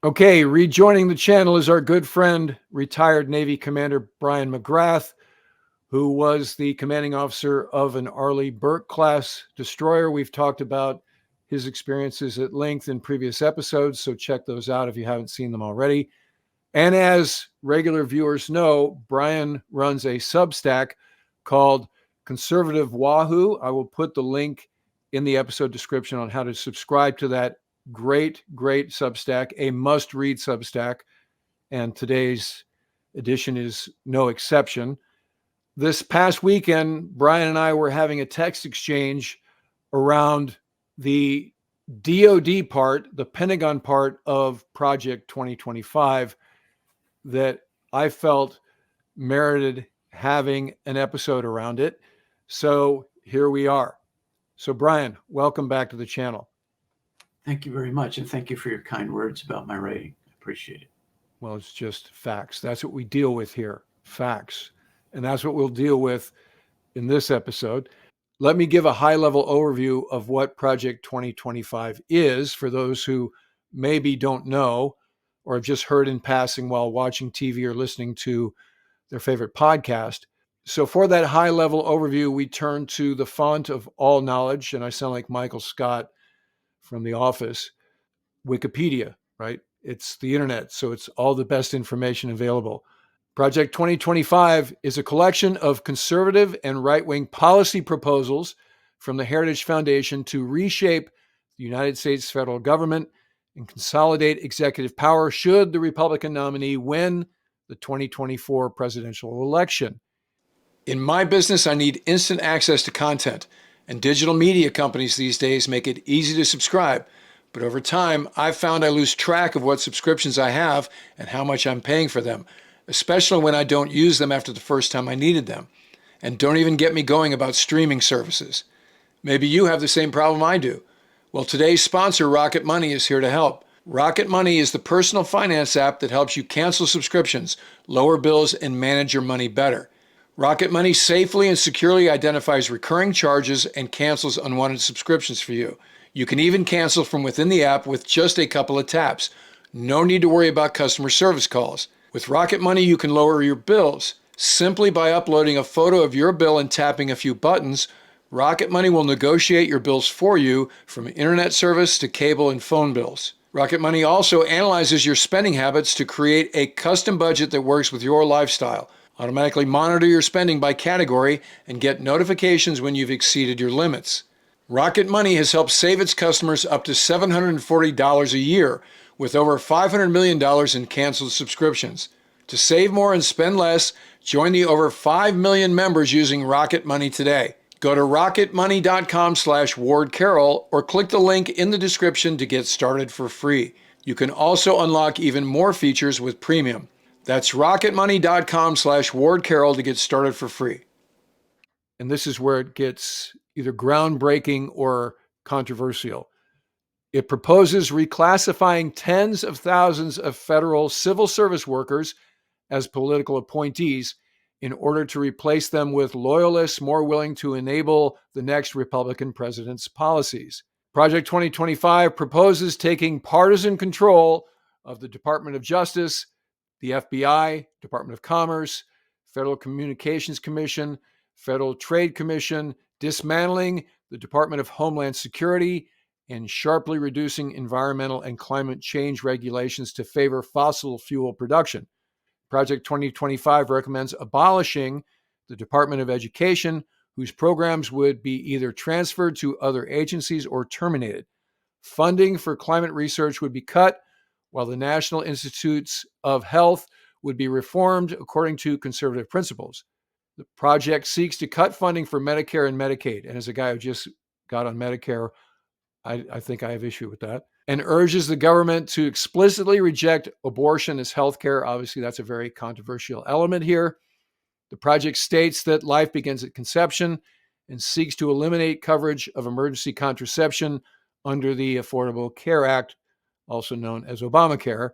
Okay, rejoining the channel is our good friend, retired Navy Commander Bryan McGrath, who was the commanding officer of an Arleigh Burke-class destroyer. We've talked about his experiences at length in previous episodes, so check those out if you haven't seen them already. And as regular viewers know, Bryan runs a Substack called Conservative Wahoo. I will put the link in the episode description on how to subscribe to that great Substack, a must-read Substack, and today's edition is no exception. This past weekend, Bryan and I were having a text exchange around the DoD part, the Pentagon part of Project 2025 that I felt merited having an episode around it. So here we are. So Bryan, welcome back to the channel. Thank you very much. And thank you for your kind words about my writing. I appreciate it. Well, it's just facts. That's what we deal with here, facts. And that's what we'll deal with in this episode. Let me give a high-level overview of what Project 2025 is for those who maybe don't know or have just heard in passing while watching TV or listening to their favorite podcast. So for that high-level overview, we turn to the font of all knowledge, and I sound like Michael Scott from The Office, Wikipedia, right? It's the internet, so it's all the best information available. Project 2025 is a collection of conservative and right-wing policy proposals from the Heritage Foundation to reshape the United States federal government and consolidate executive power should the Republican nominee win the 2024 presidential election. In my business, I need instant access to content, and digital media companies these days make it easy to subscribe. But over time, I've found I lose track of what subscriptions I have and how much I'm paying for them, especially when I don't use them after the first time I needed them. And don't even get me going about streaming services. Maybe you have the same problem I do. Well, today's sponsor, Rocket Money, is here to help. Rocket Money is the personal finance app that helps you cancel subscriptions, lower bills, and manage your money better. Rocket Money safely and securely identifies recurring charges and cancels unwanted subscriptions for you. You can even cancel from within the app with just a couple of taps. No need to worry about customer service calls. With Rocket Money, you can lower your bills. Simply by uploading a photo of your bill and tapping a few buttons, Rocket Money will negotiate your bills for you, from internet service to cable and phone bills. Rocket Money also analyzes your spending habits to create a custom budget that works with your lifestyle. Automatically monitor your spending by category and get notifications when you've exceeded your limits. Rocket Money has helped save its customers up to $740 a year, with over $500 million in canceled subscriptions. To save more and spend less, join the over 5 million members using Rocket Money today. Go to rocketmoney.com/Ward Carroll or click the link in the description to get started for free. You can also unlock even more features with premium. That's rocketmoney.com/Ward Carroll to get started for free. And this is where it gets either groundbreaking or controversial. It proposes reclassifying tens of thousands of federal civil service workers as political appointees in order to replace them with loyalists more willing to enable the next Republican president's policies. Project 2025 proposes taking partisan control of the Department of Justice, the FBI, Department of Commerce, Federal Communications Commission, Federal Trade Commission, dismantling the Department of Homeland Security, and sharply reducing environmental and climate change regulations to favor fossil fuel production. Project 2025 recommends abolishing the Department of Education, whose programs would be either transferred to other agencies or terminated. Funding for climate research would be cut, while the National Institutes of Health would be reformed according to conservative principles. The project seeks to cut funding for Medicare and Medicaid. And as a guy who just got on Medicare, I think I have issue with that. And urges the government to explicitly reject abortion as healthcare. Obviously, that's a very controversial element here. The project states that life begins at conception and seeks to eliminate coverage of emergency contraception under the Affordable Care Act, also known as Obamacare,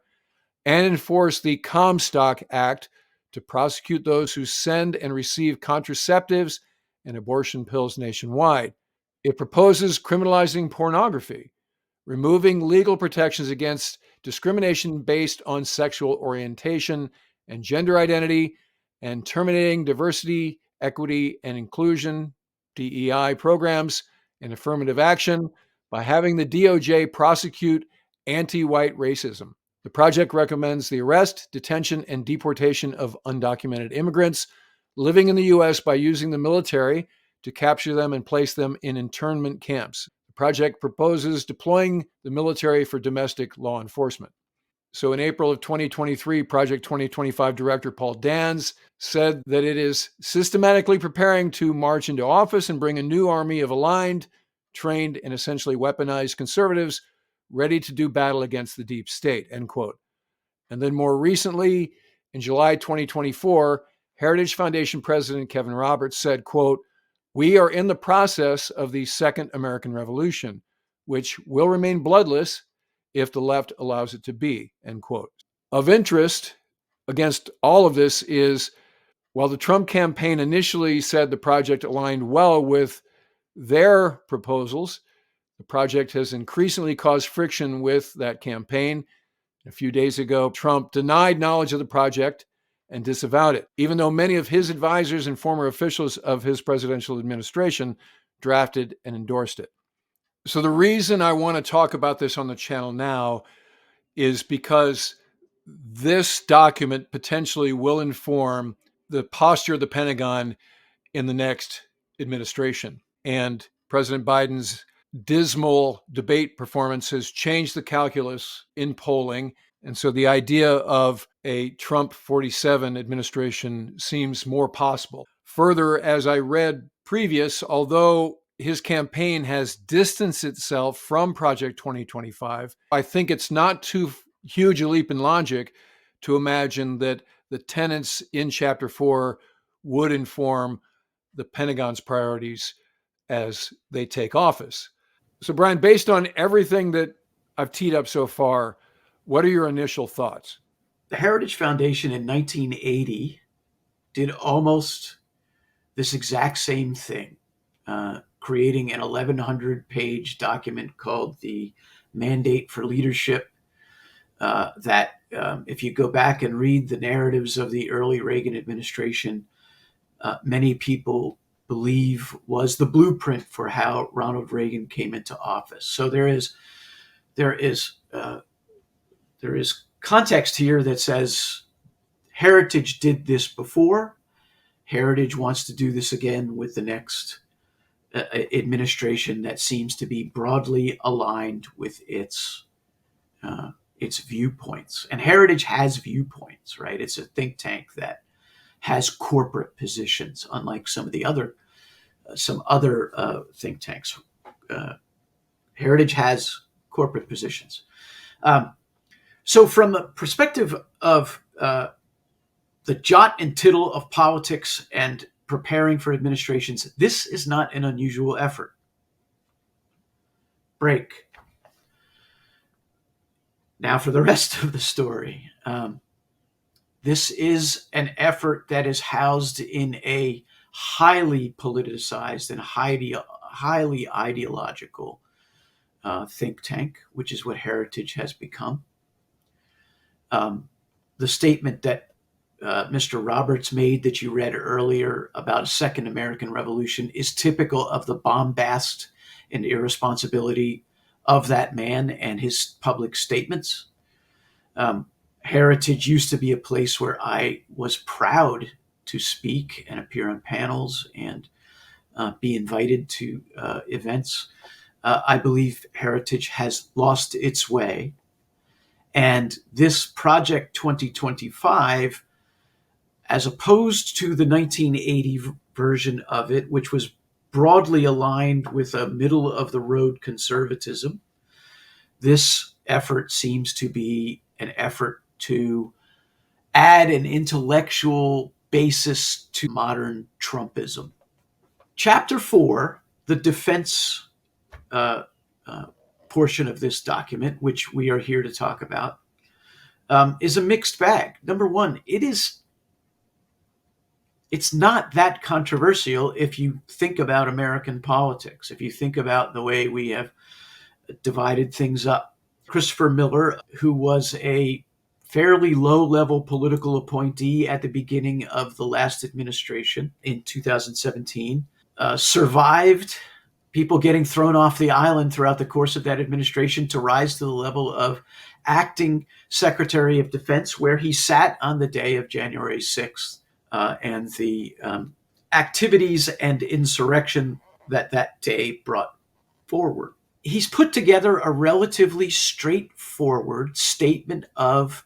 and enforce the Comstock Act to prosecute those who send and receive contraceptives and abortion pills nationwide. It proposes criminalizing pornography, removing legal protections against discrimination based on sexual orientation and gender identity, and terminating diversity, equity, and inclusion, DEI programs and affirmative action by having the DOJ prosecute anti-white racism. The project recommends the arrest, detention, and deportation of undocumented immigrants living in the U.S. by using the military to capture them and place them in internment camps. The project proposes deploying the military for domestic law enforcement. So in April of 2023, Project 2025 Director Paul Dans said that it is systematically preparing to march into office and bring a new army of aligned, trained, and essentially weaponized conservatives ready to do battle against the deep state, end quote. And then more recently, in July 2024, Heritage Foundation President Kevin Roberts said, quote, "We are in the process of the Second American Revolution, which will remain bloodless if the left allows it to be," end quote. Of interest against all of this is, while the Trump campaign initially said the project aligned well with their proposals, the project has increasingly caused friction with that campaign. A few days ago, Trump denied knowledge of the project and disavowed it, even though many of his advisors and former officials of his presidential administration drafted and endorsed it. So the reason I want to talk about this on the channel now is because this document potentially will inform the posture of the Pentagon in the next administration. And President Biden's dismal debate performance has changed the calculus in polling. And so the idea of a Trump 47 administration seems more possible. Further, as I read previous, although his campaign has distanced itself from Project 2025, I think it's not too huge a leap in logic to imagine that the tenets in Chapter 4 would inform the Pentagon's priorities as they take office. So, Brian, based on everything that I've teed up so far, what are your initial thoughts? The Heritage Foundation in 1980 did almost this exact same thing, creating an 1,100-page document called the Mandate for Leadership that, if you go back and read the narratives of the early Reagan administration, many people believe was the blueprint for how Ronald Reagan came into office. So there is context here that says Heritage did this before. Heritage wants to do this again with the next administration that seems to be broadly aligned with its viewpoints. And Heritage has viewpoints, right? It's a think tank that has corporate positions, unlike some other think tanks. Heritage has corporate positions. So from the perspective of the jot and tittle of politics and preparing for administrations, this is not an unusual effort. Break. Now for the rest of the story. This is an effort that is housed in a highly politicized and highly ideological think tank, which is what Heritage has become. The statement that Mr. Roberts made that you read earlier about a second American Revolution is typical of the bombast and irresponsibility of that man and his public statements. Heritage used to be a place where I was proud to speak and appear on panels and be invited to events. I believe Heritage has lost its way. And this Project 2025, as opposed to the 1980 version of it, which was broadly aligned with a middle-of-the-road conservatism, this effort seems to be an effort to add an intellectual basis to modern Trumpism. Chapter 4, the defense portion of this document, which we are here to talk about, is a mixed bag. Number one, it's not that controversial if you think about American politics, if you think about the way we have divided things up. Christopher Miller, who was a fairly low-level political appointee at the beginning of the last administration in 2017, survived people getting thrown off the island throughout the course of that administration to rise to the level of acting Secretary of Defense, where he sat on the day of January 6th, and the activities and insurrection that that day brought forward. He's put together a relatively straightforward statement of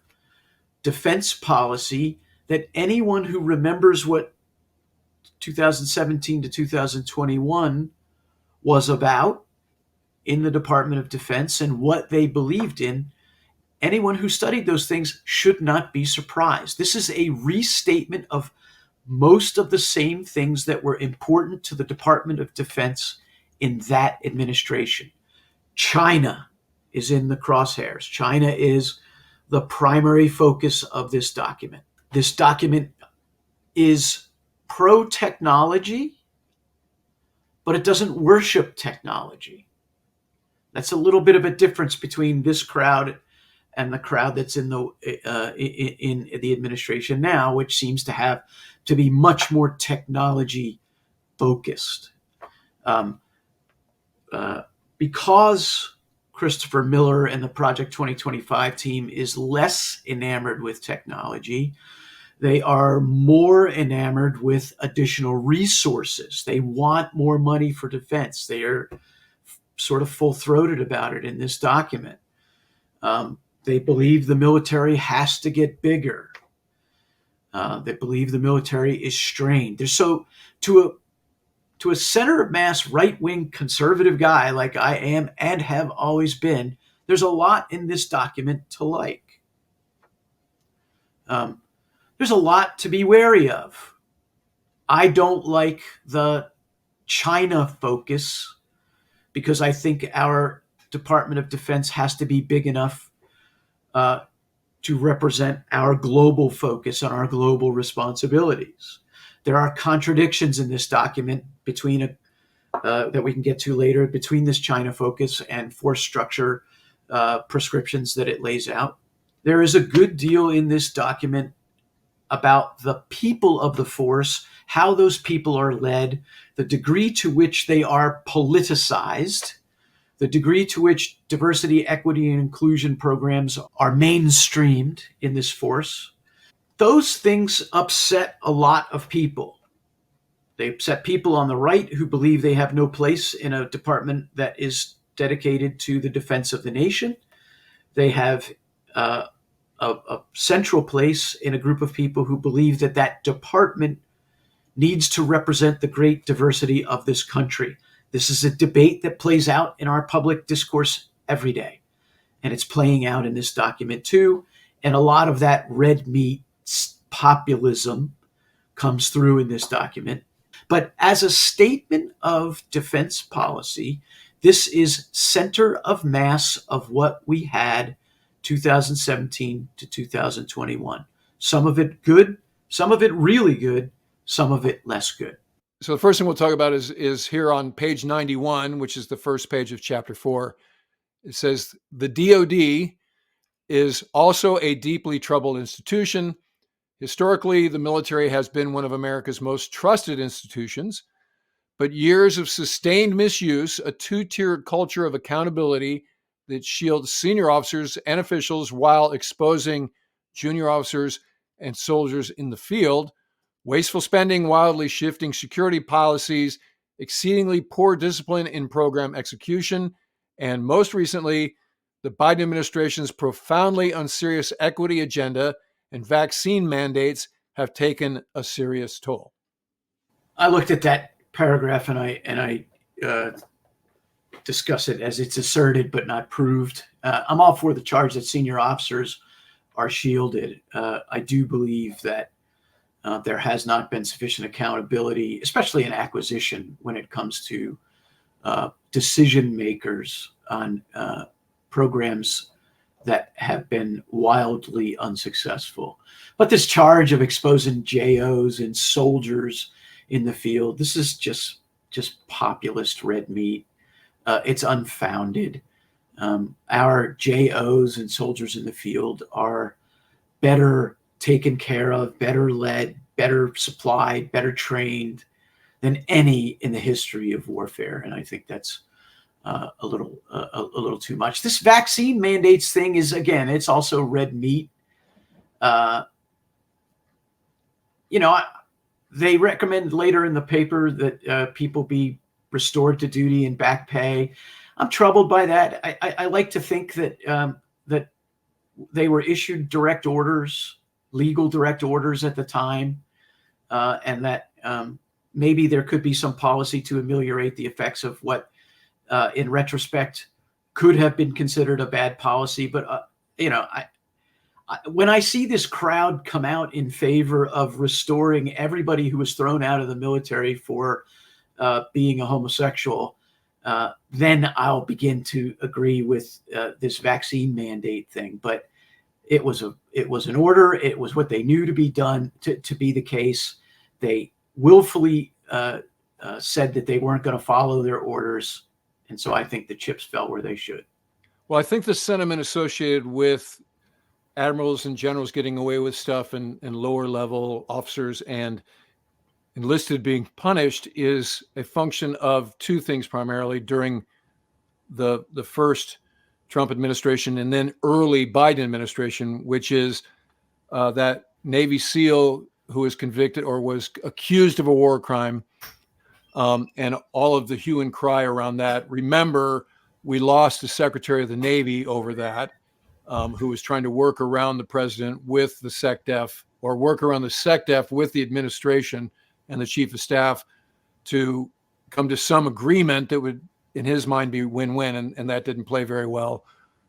defense policy that anyone who remembers what 2017 to 2021 was about in the Department of Defense and what they believed in, anyone who studied those things should not be surprised. This is a restatement of most of the same things that were important to the Department of Defense in that administration. China is in the crosshairs. China is the primary focus of this document. This document is pro-technology, but it doesn't worship technology. That's a little bit of a difference between this crowd and the crowd that's in the administration now, which seems to have to be much more technology focused. Because Christopher Miller and the Project 2025 team is less enamored with technology, they are more enamored with additional resources. They want more money for defense. They are sort of full-throated about it in this document. They believe the military has to get bigger. They believe the military is strained. They're so to a center of mass right-wing conservative guy like I am and have always been, there's a lot in this document to like. There's a lot to be wary of. I don't like the China focus because I think our Department of Defense has to be big enough to represent our global focus on our global responsibilities. There are contradictions in this document between that we can get to later between this China focus and force structure prescriptions that it lays out. There is a good deal in this document about the people of the force, how those people are led, the degree to which they are politicized, the degree to which diversity, equity, and inclusion programs are mainstreamed in this force. Those things upset a lot of people. They upset people on the right who believe they have no place in a department that is dedicated to the defense of the nation. They have a central place in a group of people who believe that that department needs to represent the great diversity of this country. This is a debate that plays out in our public discourse every day, and it's playing out in this document too. And a lot of that red meat populism comes through in this document. But as a statement of defense policy, this is center of mass of what we had 2017 to 2021. Some of it good, some of it really good, some of it less good. So the first thing we'll talk about is here on page 91, which is the first page of chapter 4. It says, the DoD is also a deeply troubled institution. Historically, the military has been one of America's most trusted institutions, but years of sustained misuse, a two-tiered culture of accountability that shields senior officers and officials while exposing junior officers and soldiers in the field, wasteful spending, wildly shifting security policies, exceedingly poor discipline in program execution, and most recently, the Biden administration's profoundly unserious equity agenda and vaccine mandates have taken a serious toll. I looked at that paragraph and I discuss it as it's asserted but not proved. I'm all for the charge that senior officers are shielded. I do believe that there has not been sufficient accountability, especially in acquisition, when it comes to decision makers on programs that have been wildly unsuccessful. But this charge of exposing JOs and soldiers in the field, this is just populist red meat. It's unfounded. Our JOs and soldiers in the field are better taken care of, better led, better supplied, better trained than any in the history of warfare. And I think that's a little too much. This vaccine mandates thing is, again, it's also red meat. Uh, you know, they recommend later in the paper that people be restored to duty and back pay. I'm troubled by that. I like to think that that they were issued direct orders, legal direct orders at the time, and that maybe there could be some policy to ameliorate the effects of what, in retrospect, could have been considered a bad policy. But you know, when I see this crowd come out in favor of restoring everybody who was thrown out of the military for being a homosexual, then I'll begin to agree with this vaccine mandate thing. But it was an order. It was what they knew to be done to be the case. They willfully said that they weren't going to follow their orders, and so I think the chips fell where they should. Well, I think the sentiment associated with admirals and generals getting away with stuff and lower level officers and enlisted being punished is a function of two things primarily during the first Trump administration and then early Biden administration, which is that Navy SEAL who was convicted or was accused of a war crime, and all of the hue and cry around that. Remember, we lost the Secretary of the Navy over that, who was trying to work around the president with the SecDef, or work around the SecDef with the administration and the chief of staff to come to some agreement that would, in his mind, be win-win. And that didn't play very well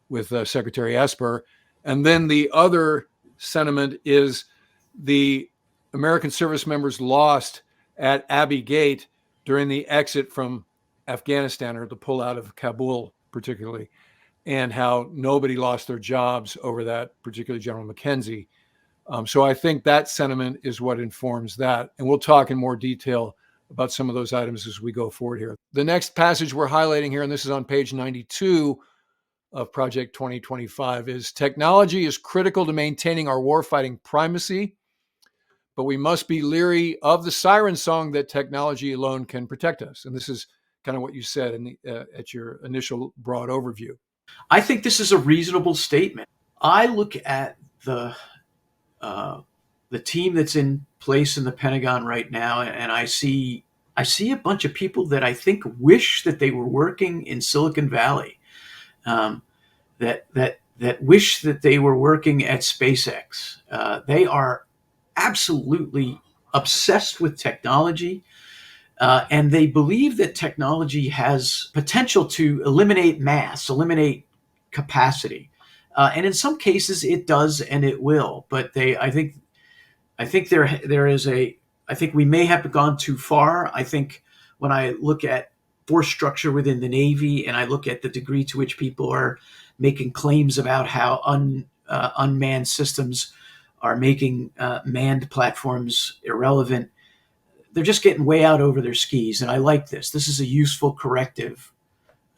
with Secretary Esper. And then the other sentiment is the American service members lost at Abbey Gate during the exit from Afghanistan, or the pullout of Kabul particularly, and how nobody lost their jobs over that, particularly General McKenzie. So I think that sentiment is what informs that. And we'll talk in more detail about some of those items as we go forward here. The next passage we're highlighting here, and this is on page 92 of Project 2025, is technology is critical to maintaining our warfighting primacy, but we must be leery of the siren song that technology alone can protect us. And this is kind of what you said in at your initial broad overview. I think this is a reasonable statement. I look at the team that's in place in the Pentagon right now, and I see a bunch of people that I think wish that they were working in Silicon Valley, that wish that they were working at SpaceX. They are absolutely obsessed with technology, and they believe that technology has potential to eliminate mass, eliminate capacity. And in some cases it does and it will, but I think we may have gone too far. I think when I look at force structure within the Navy and I look at the degree to which people are making claims about how unmanned systems are making manned platforms irrelevant, they're just getting way out over their skis. And I like this. This is a useful corrective.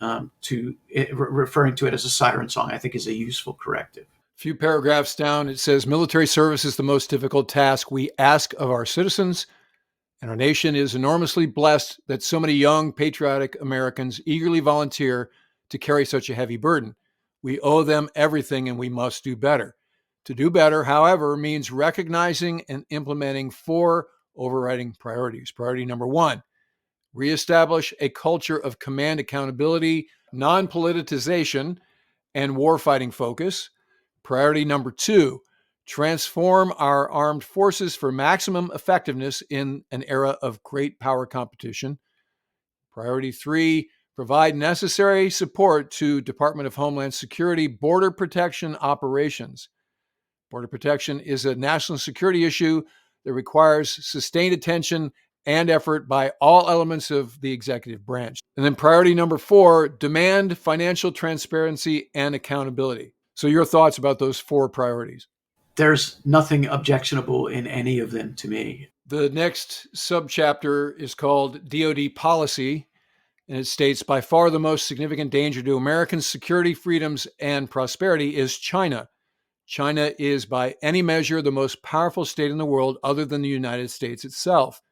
Referring to it as a siren song, I think, is a useful corrective. A few paragraphs down, it says, military service is the most difficult task we ask of our citizens, and our nation is enormously blessed that so many young, patriotic Americans eagerly volunteer to carry such a heavy burden. We owe them everything, and we must do better. To do better, however, means recognizing and implementing 4 overriding priorities. Priority number 1, reestablish a culture of command accountability, non-politicization, and warfighting focus. Priority number 2, transform our armed forces for maximum effectiveness in an era of great power competition. Priority 3, provide necessary support to Department of Homeland Security border protection operations. Border protection is a national security issue that requires sustained attention and effort by all elements of the executive branch. And then priority number 4, demand financial transparency and accountability. So your thoughts about those 4 priorities? There's nothing objectionable in any of them to me. The next subchapter is called DoD policy, And it states, by far the most significant danger to American security, freedoms, and prosperity is China. China is, by any measure, the most powerful state in the world other than the United States itself.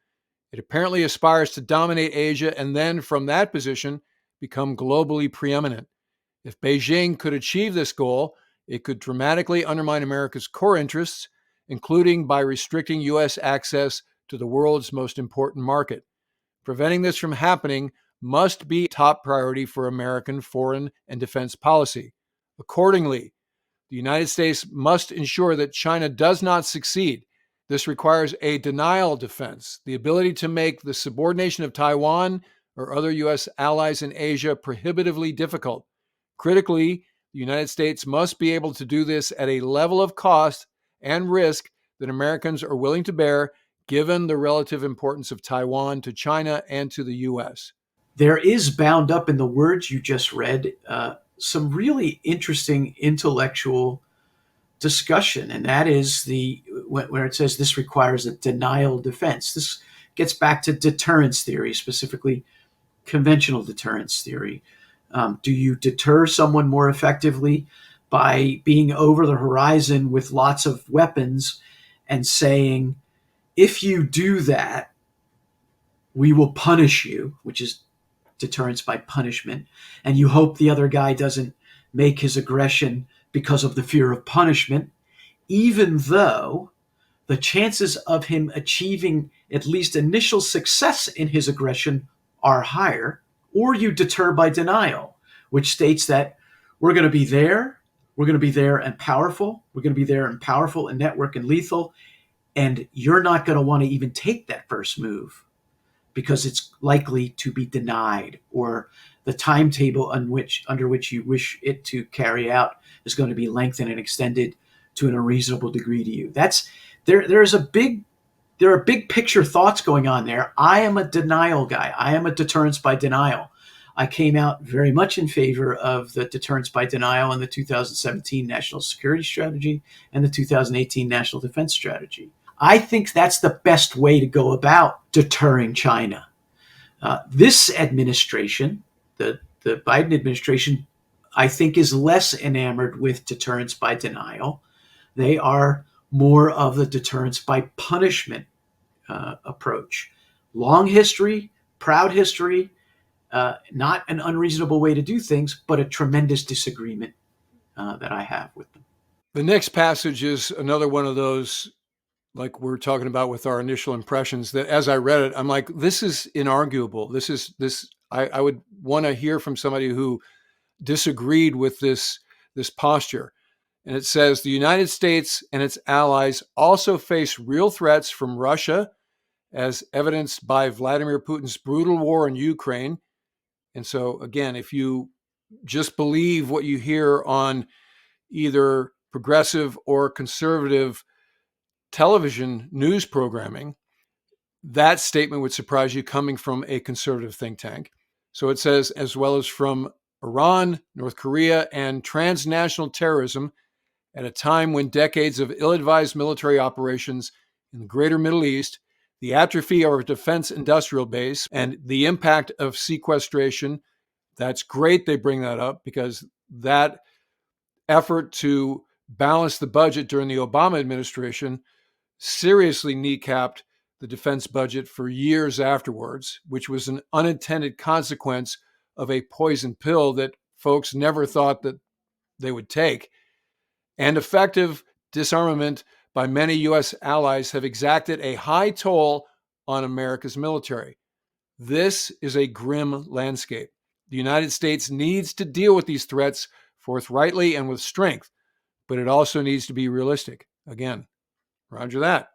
It apparently aspires to dominate Asia and then, from that position, become globally preeminent. If Beijing could achieve this goal, it could dramatically undermine America's core interests, including by restricting U.S. access to the world's most important market. Preventing this from happening must be top priority for American foreign and defense policy. Accordingly, the United States must ensure that China does not succeed. This requires a denial defense, the ability to make the subordination of Taiwan or other U.S. allies in Asia prohibitively difficult. Critically, the United States must be able to do this at a level of cost and risk that Americans are willing to bear, given the relative importance of Taiwan to China and to the U.S. There is bound up in the words you just read some really interesting intellectual discussion, and that is where it says this requires a denial defense. This gets back to deterrence theory, specifically conventional deterrence theory. Do you deter someone more effectively by being over the horizon with lots of weapons and saying, if you do that, we will punish you, which is deterrence by punishment, and you hope the other guy doesn't make his aggression because of the fear of punishment, even though the chances of him achieving at least initial success in his aggression are higher. Or you deter by denial, which states that we're going to be there and powerful, we're going to be there and powerful and network and lethal, and you're not going to want to even take that first move because it's likely to be denied, or the timetable under which you wish it to carry out is going to be lengthened and extended to an unreasonable degree to you. There are big picture thoughts going on there. I am a denial guy. I am a deterrence by denial. I came out very much in favor of the deterrence by denial in the 2017 National Security Strategy and the 2018 National Defense Strategy. I think that's the best way to go about deterring China. This administration, the Biden administration, I think is less enamored with deterrence by denial. They are more of the deterrence by punishment approach. Long history, proud history, not an unreasonable way to do things, but a tremendous disagreement that I have with them. The next passage is another one of those, like we're talking about with our initial impressions, that as I read it, I'm like, this is inarguable. I would want to hear from somebody who disagreed with this posture. And it says, the United States and its allies also face real threats from Russia, as evidenced by Vladimir Putin's brutal war in Ukraine. And so, again, if you just believe what you hear on either progressive or conservative television news programming, that statement would surprise you coming from a conservative think tank. So it says, as well as from Iran, North Korea, and transnational terrorism, at a time when decades of ill-advised military operations in the greater Middle East, the atrophy of our defense industrial base, and the impact of sequestration. That's great they bring that up, because that effort to balance the budget during the Obama administration seriously kneecapped the defense budget for years afterwards, which was an unintended consequence of a poison pill that folks never thought that they would take. And effective disarmament by many U.S. allies have exacted a high toll on America's military. This is a grim landscape. The United States needs to deal with these threats forthrightly and with strength, but it also needs to be realistic. Again, roger that.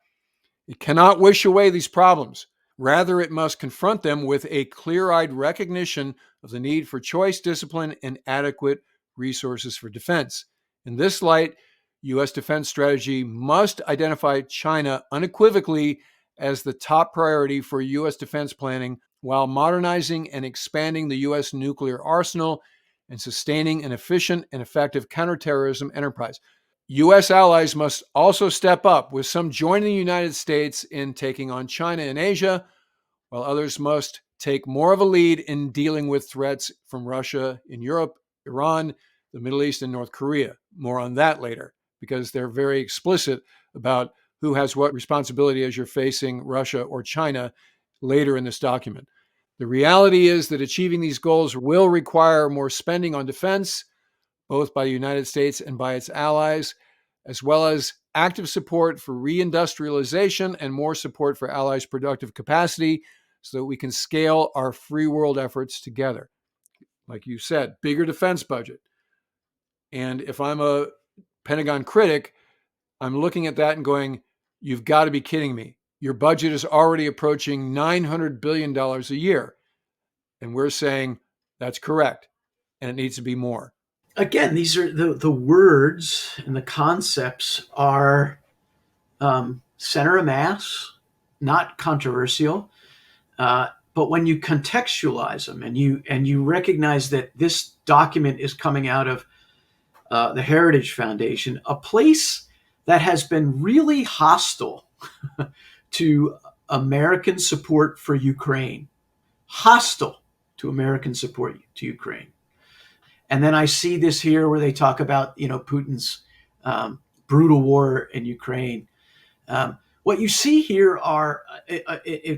It cannot wish away these problems. Rather, it must confront them with a clear-eyed recognition of the need for choice, discipline, and adequate resources for defense. In this light, U.S. defense strategy must identify China unequivocally as the top priority for U.S. defense planning, while modernizing and expanding the U.S. nuclear arsenal and sustaining an efficient and effective counterterrorism enterprise. U.S. allies must also step up, with some joining the United States in taking on China in Asia, while others must take more of a lead in dealing with threats from Russia in Europe, Iran, the Middle East, and North Korea. More on that later, because they're very explicit about who has what responsibility as you're facing Russia or China later in this document. The reality is that achieving these goals will require more spending on defense, both by the United States and by its allies, as well as active support for reindustrialization and more support for allies' productive capacity so that we can scale our free world efforts together. Like you said, bigger defense budget. And if I'm a Pentagon critic, I'm looking at that and going, you've got to be kidding me. Your budget is already approaching $900 billion a year. And we're saying that's correct. And it needs to be more. Again, these are the words and the concepts are center of mass, not controversial. But when you contextualize them and you recognize that this document is coming out of the Heritage Foundation, a place that has been really hostile to American support for Ukraine, hostile to American support to Ukraine. And then I see this here where they talk about, Putin's brutal war in Ukraine. What you see here are,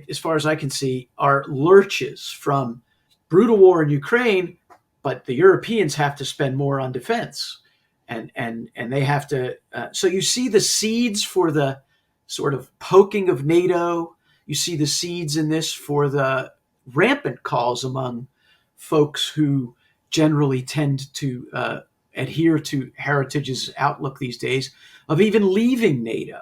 as far as I can see, are lurches from brutal war in Ukraine, but the Europeans have to spend more on defense. And they have to. So you see the seeds for the sort of poking of NATO. You see the seeds in this for the rampant calls among folks who generally tend to adhere to Heritage's outlook these days of even leaving NATO.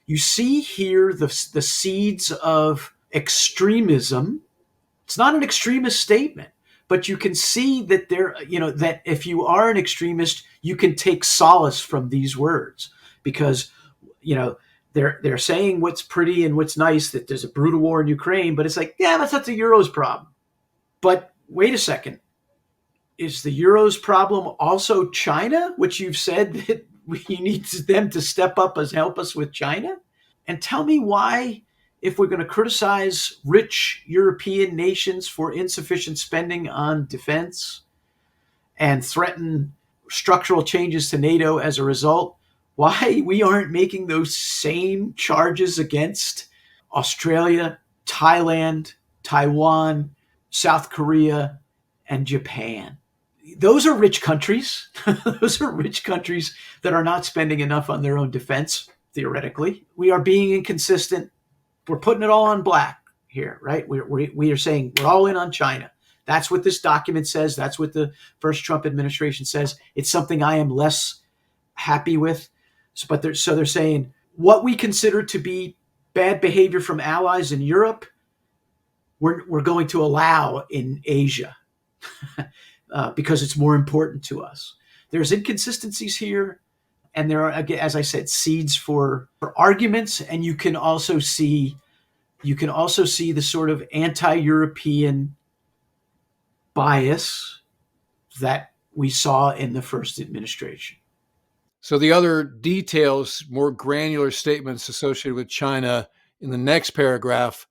You see here the seeds of extremism. It's not an extremist statement, but you can see that that if you are an extremist, you can take solace from these words because, they're saying what's pretty and what's nice, that there's a brutal war in Ukraine, but it's like, yeah, that's not the Euro's problem. But wait a second. Is the Euro's problem also China, which you've said that we need them to step up and help us with China? And tell me why, if we're going to criticize rich European nations for insufficient spending on defense and threaten structural changes to NATO as a result, why we aren't making those same charges against Australia, Thailand, Taiwan, South Korea, and Japan. Those are rich countries. Those are rich countries that are not spending enough on their own defense, theoretically. We are being inconsistent. We're putting it all on black here, right? We are saying we're all in on China. That's what this document says. That's what the first Trump administration says. It's something I am less happy with. But they're saying what we consider to be bad behavior from allies in Europe, we're going to allow in Asia. Because it's more important to us. There's inconsistencies here, and there are, again, as I said, seeds for arguments, and you can also see the sort of anti-European bias that we saw in the first administration. So the other details, more granular statements associated with China in the next paragraph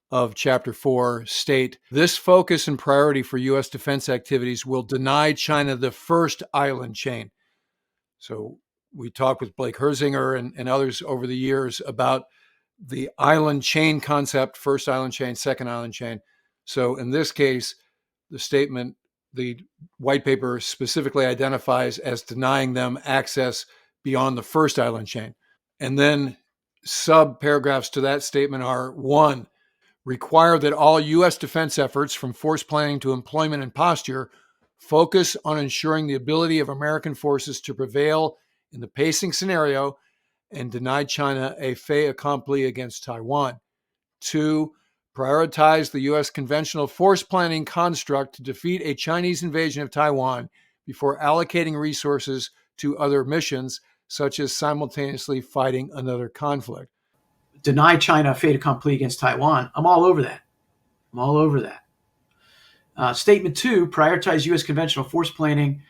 of Chapter 4 state, this focus and priority for U.S. defense activities will deny China the first island chain. So we talked with Blake Herzinger and others over the years about the island chain concept, first island chain, second island chain. So in this case, the statement, the white paper specifically identifies as denying them access beyond the first island chain. And then sub paragraphs to that statement are: 1, require that all U.S. defense efforts, from force planning to employment and posture, focus on ensuring the ability of American forces to prevail in the pacing scenario and deny China a fait accompli against Taiwan. 2, prioritize the U.S. conventional force planning construct to defeat a Chinese invasion of Taiwan before allocating resources to other missions, such as simultaneously fighting another conflict. Deny China a fait accompli against Taiwan. I'm all over that. Statement 2, prioritize U.S. conventional force planning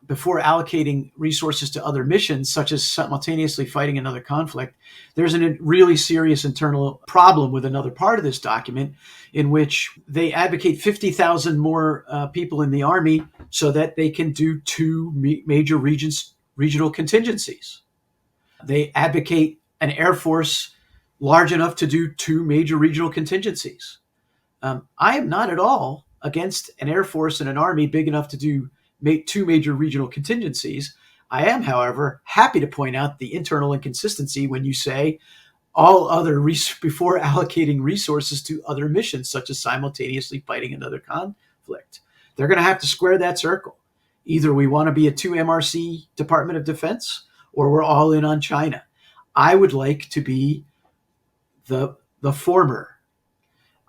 before allocating resources to other missions, such as simultaneously fighting another conflict, there's a really serious internal problem with another part of this document in which they advocate 50,000 more people in the Army so that they can do two major regional contingencies. They advocate an Air Force large enough to do two major regional contingencies. I am not at all against an Air Force and an Army big enough to do two major regional contingencies. I am, however, happy to point out the internal inconsistency when you say all other before allocating resources to other missions, such as simultaneously fighting another conflict. They're going to have to square that circle. Either we want to be a 2 MRC Department of Defense, or we're all in on China. I would like to be the former.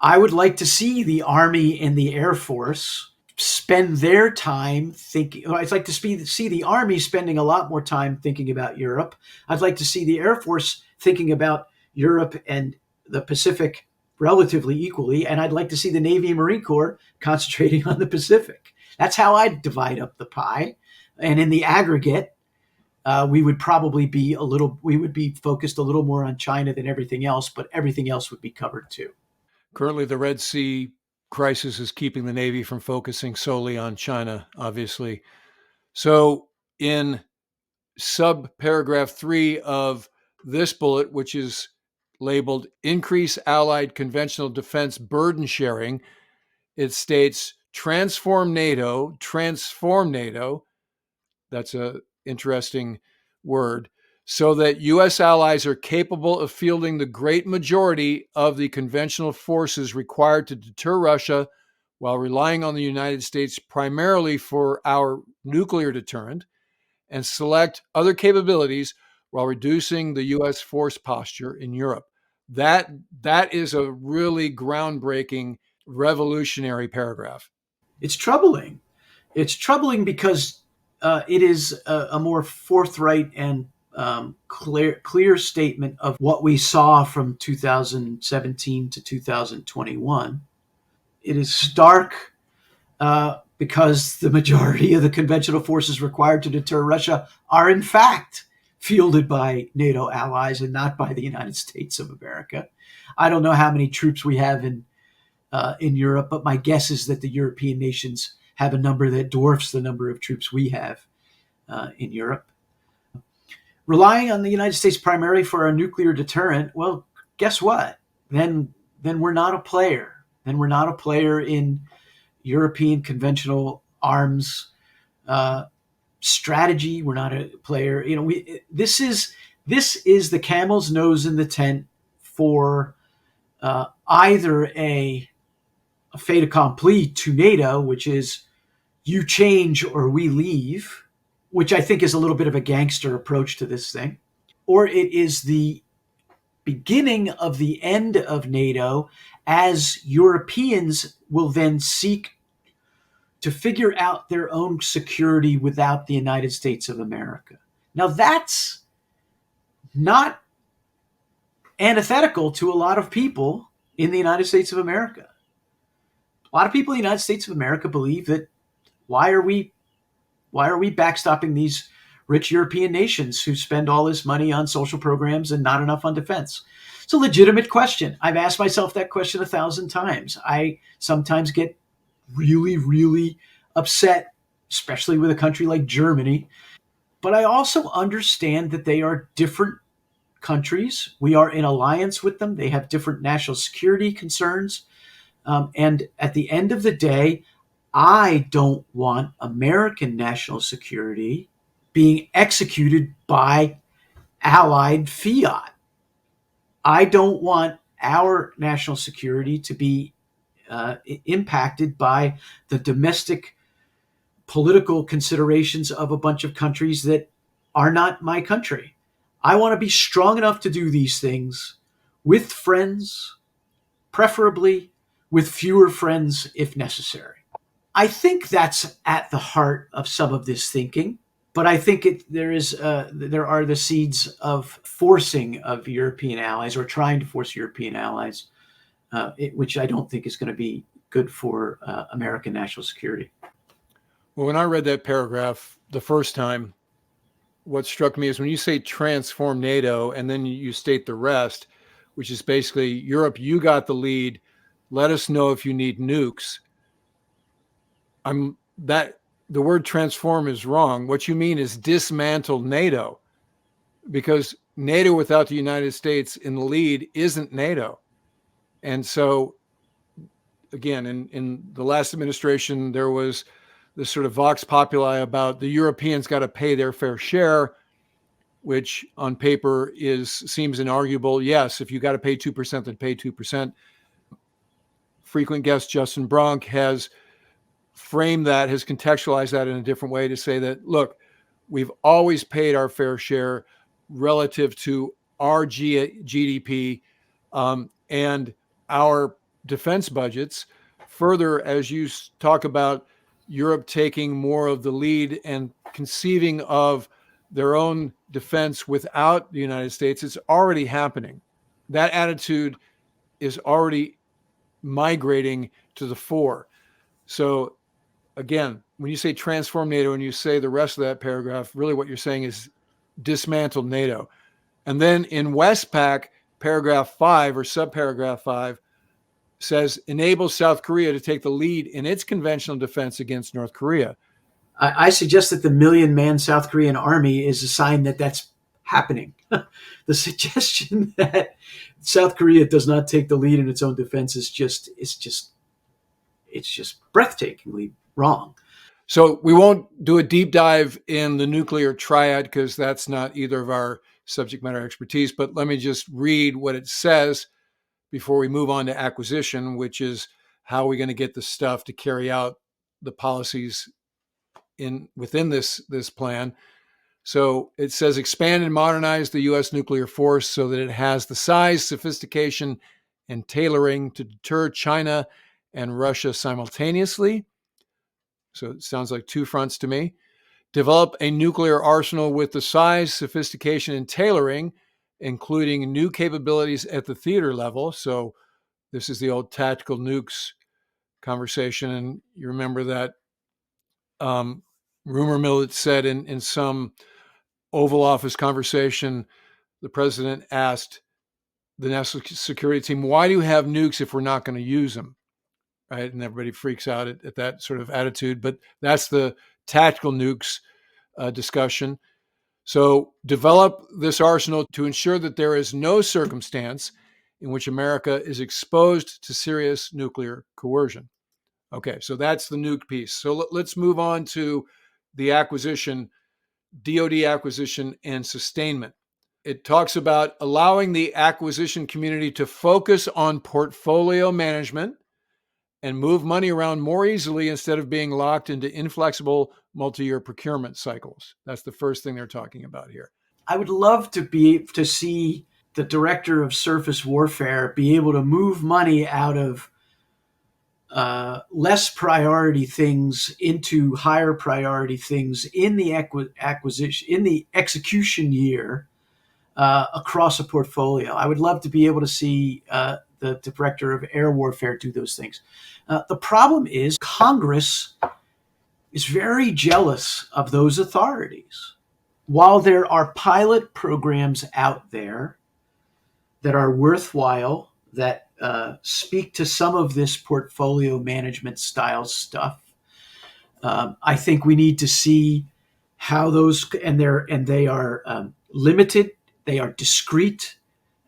I would like to see the Army and the Air Force spend their time thinking. I'd like to see the Army spending a lot more time thinking about Europe. I'd like to see the Air Force thinking about Europe and the Pacific relatively equally. And I'd like to see the Navy and Marine Corps concentrating on the Pacific. That's how I'd divide up the pie. And in the aggregate, we would probably be focused a little more on China than everything else, but everything else would be covered too. Currently, the Red Sea crisis is keeping the Navy from focusing solely on China, obviously. So in subparagraph 3 of this bullet, which is labeled Increase Allied Conventional Defense Burden Sharing, it states transform NATO. That's an interesting word. So that U.S. allies are capable of fielding the great majority of the conventional forces required to deter Russia while relying on the United States primarily for our nuclear deterrent, and select other capabilities while reducing the U.S. force posture in Europe. That is a really groundbreaking, revolutionary paragraph. It's troubling. It's troubling because it is a more forthright and clear statement of what we saw from 2017 to 2021. It is stark because the majority of the conventional forces required to deter Russia are in fact fielded by NATO allies and not by the United States of America. I don't know how many troops we have in Europe, but my guess is that the European nations have a number that dwarfs the number of troops we have in Europe. Relying on the United States primarily for a nuclear deterrent, well, guess what? Then we're not a player. Then we're not a player in European conventional arms strategy. We're not a player. This is the camel's nose in the tent for either a fait accompli to NATO, which is you change or we leave, which I think is a little bit of a gangster approach to this thing, or it is the beginning of the end of NATO, as Europeans will then seek to figure out their own security without the United States of America. Now, that's not antithetical to a lot of people in the United States of America. A lot of people in the United States of America believe that why are we backstopping these rich European nations who spend all this money on social programs and not enough on defense? It's a legitimate question. I've asked myself that question 1,000 times. I sometimes get really, really upset, especially with a country like Germany. But I also understand that they are different countries. We are in alliance with them. They have different national security concerns. And at the end of the day, I don't want American national security being executed by allied fiat. I don't want our national security to be impacted by the domestic political considerations of a bunch of countries that are not my country. I want to be strong enough to do these things with friends, preferably with fewer friends if necessary. I think that's at the heart of some of this thinking, but I think there are the seeds of forcing of European allies, or trying to force European allies, which I don't think is going to be good for American national security. Well, when I read that paragraph, the first time, what struck me is when you say transform NATO and then you state the rest, which is basically Europe, you got the lead. Let us know if you need nukes. The word transform is wrong. What you mean is dismantle NATO, because NATO without the United States in the lead isn't NATO. And so, again, in the last administration, there was this sort of vox populi about the Europeans got to pay their fair share, which on paper seems inarguable. Yes, if you got to pay 2%, then pay 2%. Frequent guest Justin Bronk has framed that, has contextualized that in a different way to say that, look, we've always paid our fair share relative to our GDP and our defense budgets. Further, as you talk about Europe taking more of the lead and conceiving of their own defense without the United States, it's already happening. That attitude is already migrating to the fore. So again, when you say transform NATO and you say the rest of that paragraph, really what you're saying is dismantle NATO. And then in Westpac, paragraph 5 or subparagraph 5 says enable South Korea to take the lead in its conventional defense against North Korea. I suggest that the 1 million-man South Korean army is a sign that that's happening. The suggestion that South Korea does not take the lead in its own defense is just breathtakingly wrong. So we won't do a deep dive in the nuclear triad because that's not either of our subject matter expertise, but let me just read what it says before we move on to acquisition, which is how we're going to get the stuff to carry out the policies within this plan. So it says expand and modernize the U.S. nuclear force so that it has the size, sophistication, and tailoring to deter China and Russia simultaneously. So it sounds like two fronts to me. Develop a nuclear arsenal with the size, sophistication, and tailoring, including new capabilities at the theater level. So this is the old tactical nukes conversation. And you remember that rumor mill that said in some Oval Office conversation, the president asked the national security team, why do you have nukes if we're not going to use them? Right. And everybody freaks out at that sort of attitude. But that's the tactical nukes discussion. So develop this arsenal to ensure that there is no circumstance in which America is exposed to serious nuclear coercion. Okay, so that's the nuke piece. So let's move on to the acquisition, DoD acquisition and sustainment. It talks about allowing the acquisition community to focus on portfolio management and move money around more easily instead of being locked into inflexible multi-year procurement cycles. That's the first thing they're talking about here. I would love to see the director of surface warfare be able to move money out of less priority things into higher priority things in the execution year across a portfolio. I would love to be able to see the director of air warfare do those things. The problem is Congress is very jealous of those authorities. While there are pilot programs out there that are worthwhile, that speak to some of this portfolio management style stuff, I think we need to see how those, and they are limited, they are discrete,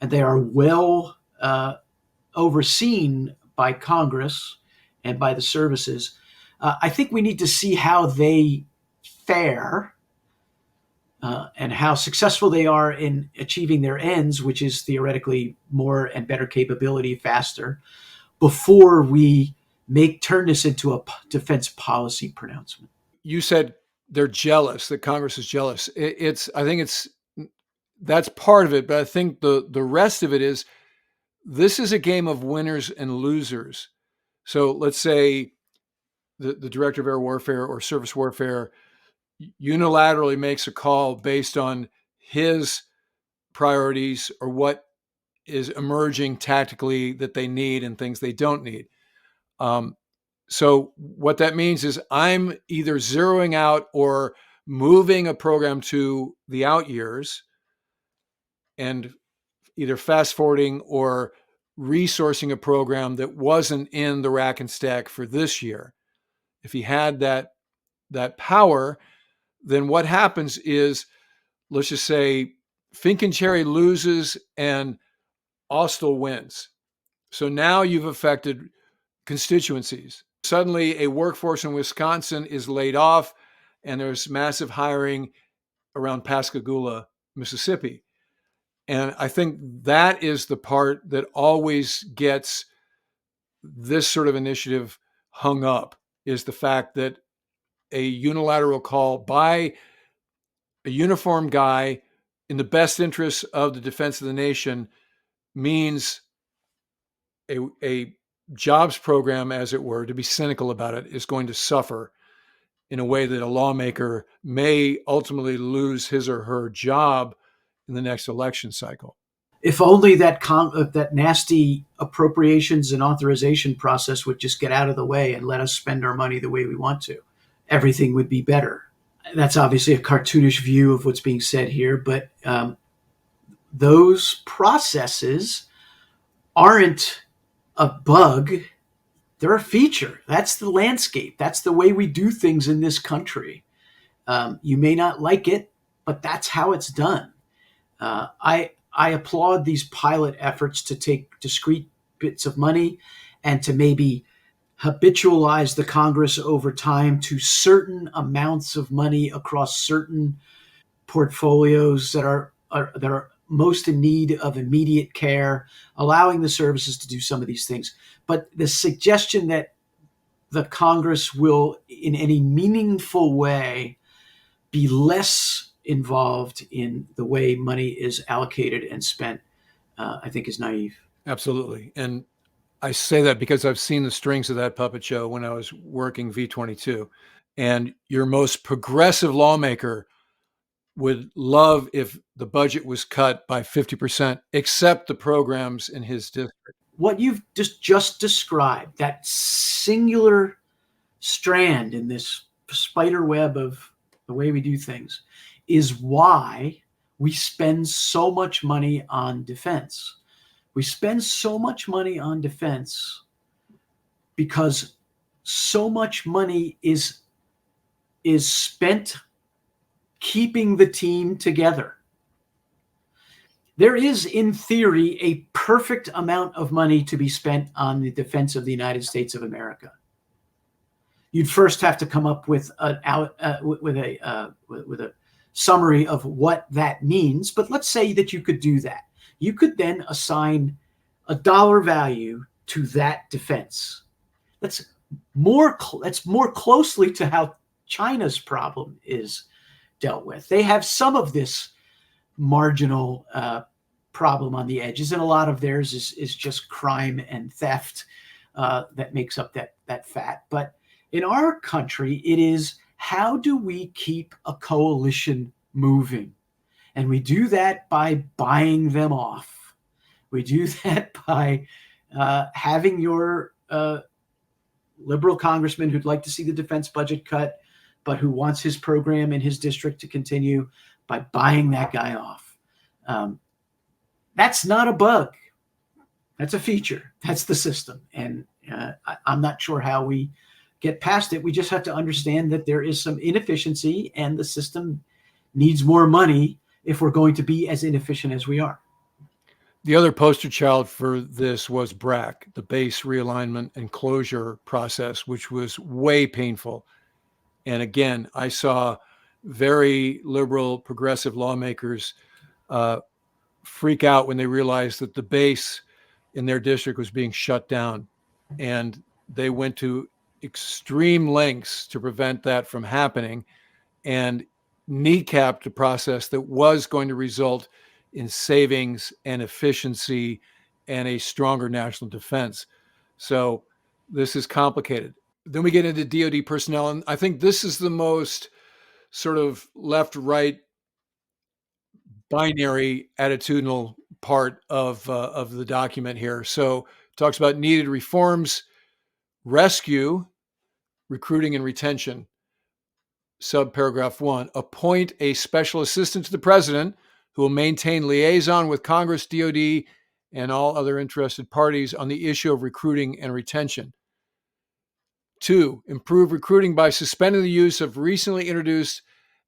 and they are well overseen by Congress and by the services. I think we need to see how they fare and how successful they are in achieving their ends, which is theoretically more and better capability faster, before we turn this into a defense policy pronouncement. You said they're jealous, that Congress is jealous. I think that's part of it, but I think the rest of it is this is a game of winners and losers. So let's say the director of air warfare or surface warfare unilaterally makes a call based on his priorities or what is emerging tactically that they need and things they don't need. So what that means is I'm either zeroing out or moving a program to the out years and either fast forwarding or resourcing a program that wasn't in the rack and stack for this year. If he had that power, then what happens is, let's just say Finkencherry loses and Austell wins. So now you've affected constituencies. Suddenly a workforce in Wisconsin is laid off and there's massive hiring around Pascagoula, Mississippi. And I think that is the part that always gets this sort of initiative hung up, is the fact that a unilateral call by a uniformed guy in the best interests of the defense of the nation means a jobs program, as it were, to be cynical about it, is going to suffer in a way that a lawmaker may ultimately lose his or her job in the next election cycle. If only that nasty appropriations and authorization process would just get out of the way and let us spend our money the way we want to, everything would be better. That's obviously a cartoonish view of what's being said here, but those processes aren't a bug. They're a feature. That's the landscape. That's the way we do things in this country. You may not like it, but that's how it's done. I applaud these pilot efforts to take discrete bits of money and to maybe habitualize the Congress over time to certain amounts of money across certain portfolios that are most in need of immediate care, allowing the services to do some of these things. But the suggestion that the Congress will, in any meaningful way, be less involved in the way money is allocated and spent, I think is naive. Absolutely. And I say that because I've seen the strings of that puppet show when I was working V22. And your most progressive lawmaker would love if the budget was cut by 50%, except the programs in his district. What you've just described, that singular strand in this spider web of the way we do things, is why we spend so much money on defense. We spend so much money on defense because so much money is spent keeping the team together. There is, in theory, a perfect amount of money to be spent on the defense of the United States of America. You'd first have to come up with a summary of what that means. But let's say that you could do that. You could then assign a dollar value to that defense. That's more closely to how China's problem is dealt with. They have some of this marginal problem on the edges, and a lot of theirs is just crime and theft that makes up that fat. But in our country, it is, how do we keep a coalition moving? And we do that by buying them off. We do that by having your liberal congressman who'd like to see the defense budget cut, but who wants his program in his district to continue, by buying that guy off. That's not a bug. That's a feature. That's the system. And I'm not sure how we get past it. We just have to understand that there is some inefficiency and the system needs more money if we're going to be as inefficient as we are. The other poster child for this was BRAC, the base realignment and closure process, which was way painful. And again, I saw very liberal, progressive lawmakers freak out when they realized that the base in their district was being shut down. And they went to extreme lengths to prevent that from happening and kneecapped a process that was going to result in savings and efficiency and a stronger national defense. So this is complicated. Then we get into DoD personnel, and I think this is the most sort of left-right binary attitudinal part of the document here. So it talks about needed reforms, rescue, recruiting, and retention. subparagraph 1, appoint a special assistant to the president who will maintain liaison with Congress, DOD, and all other interested parties on the issue of recruiting and retention. 2, improve recruiting by suspending the use of recently introduced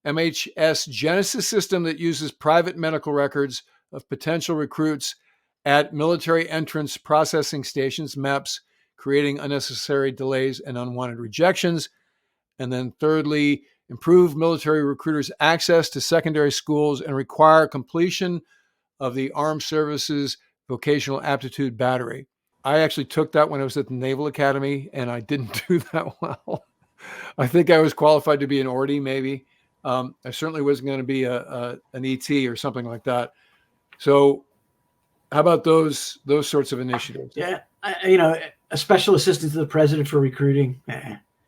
MHS Genesis system that uses private medical records of potential recruits at military entrance processing stations, MEPS, creating unnecessary delays and unwanted rejections. And then thirdly, improve military recruiters' access to secondary schools and require completion of the Armed Services Vocational Aptitude Battery. I actually took that when I was at the Naval Academy, and I didn't do that well. I think I was qualified to be an orderly, maybe. I certainly wasn't going to be an ET or something like that. So how about those sorts of initiatives? Yeah, a special assistant to the president for recruiting.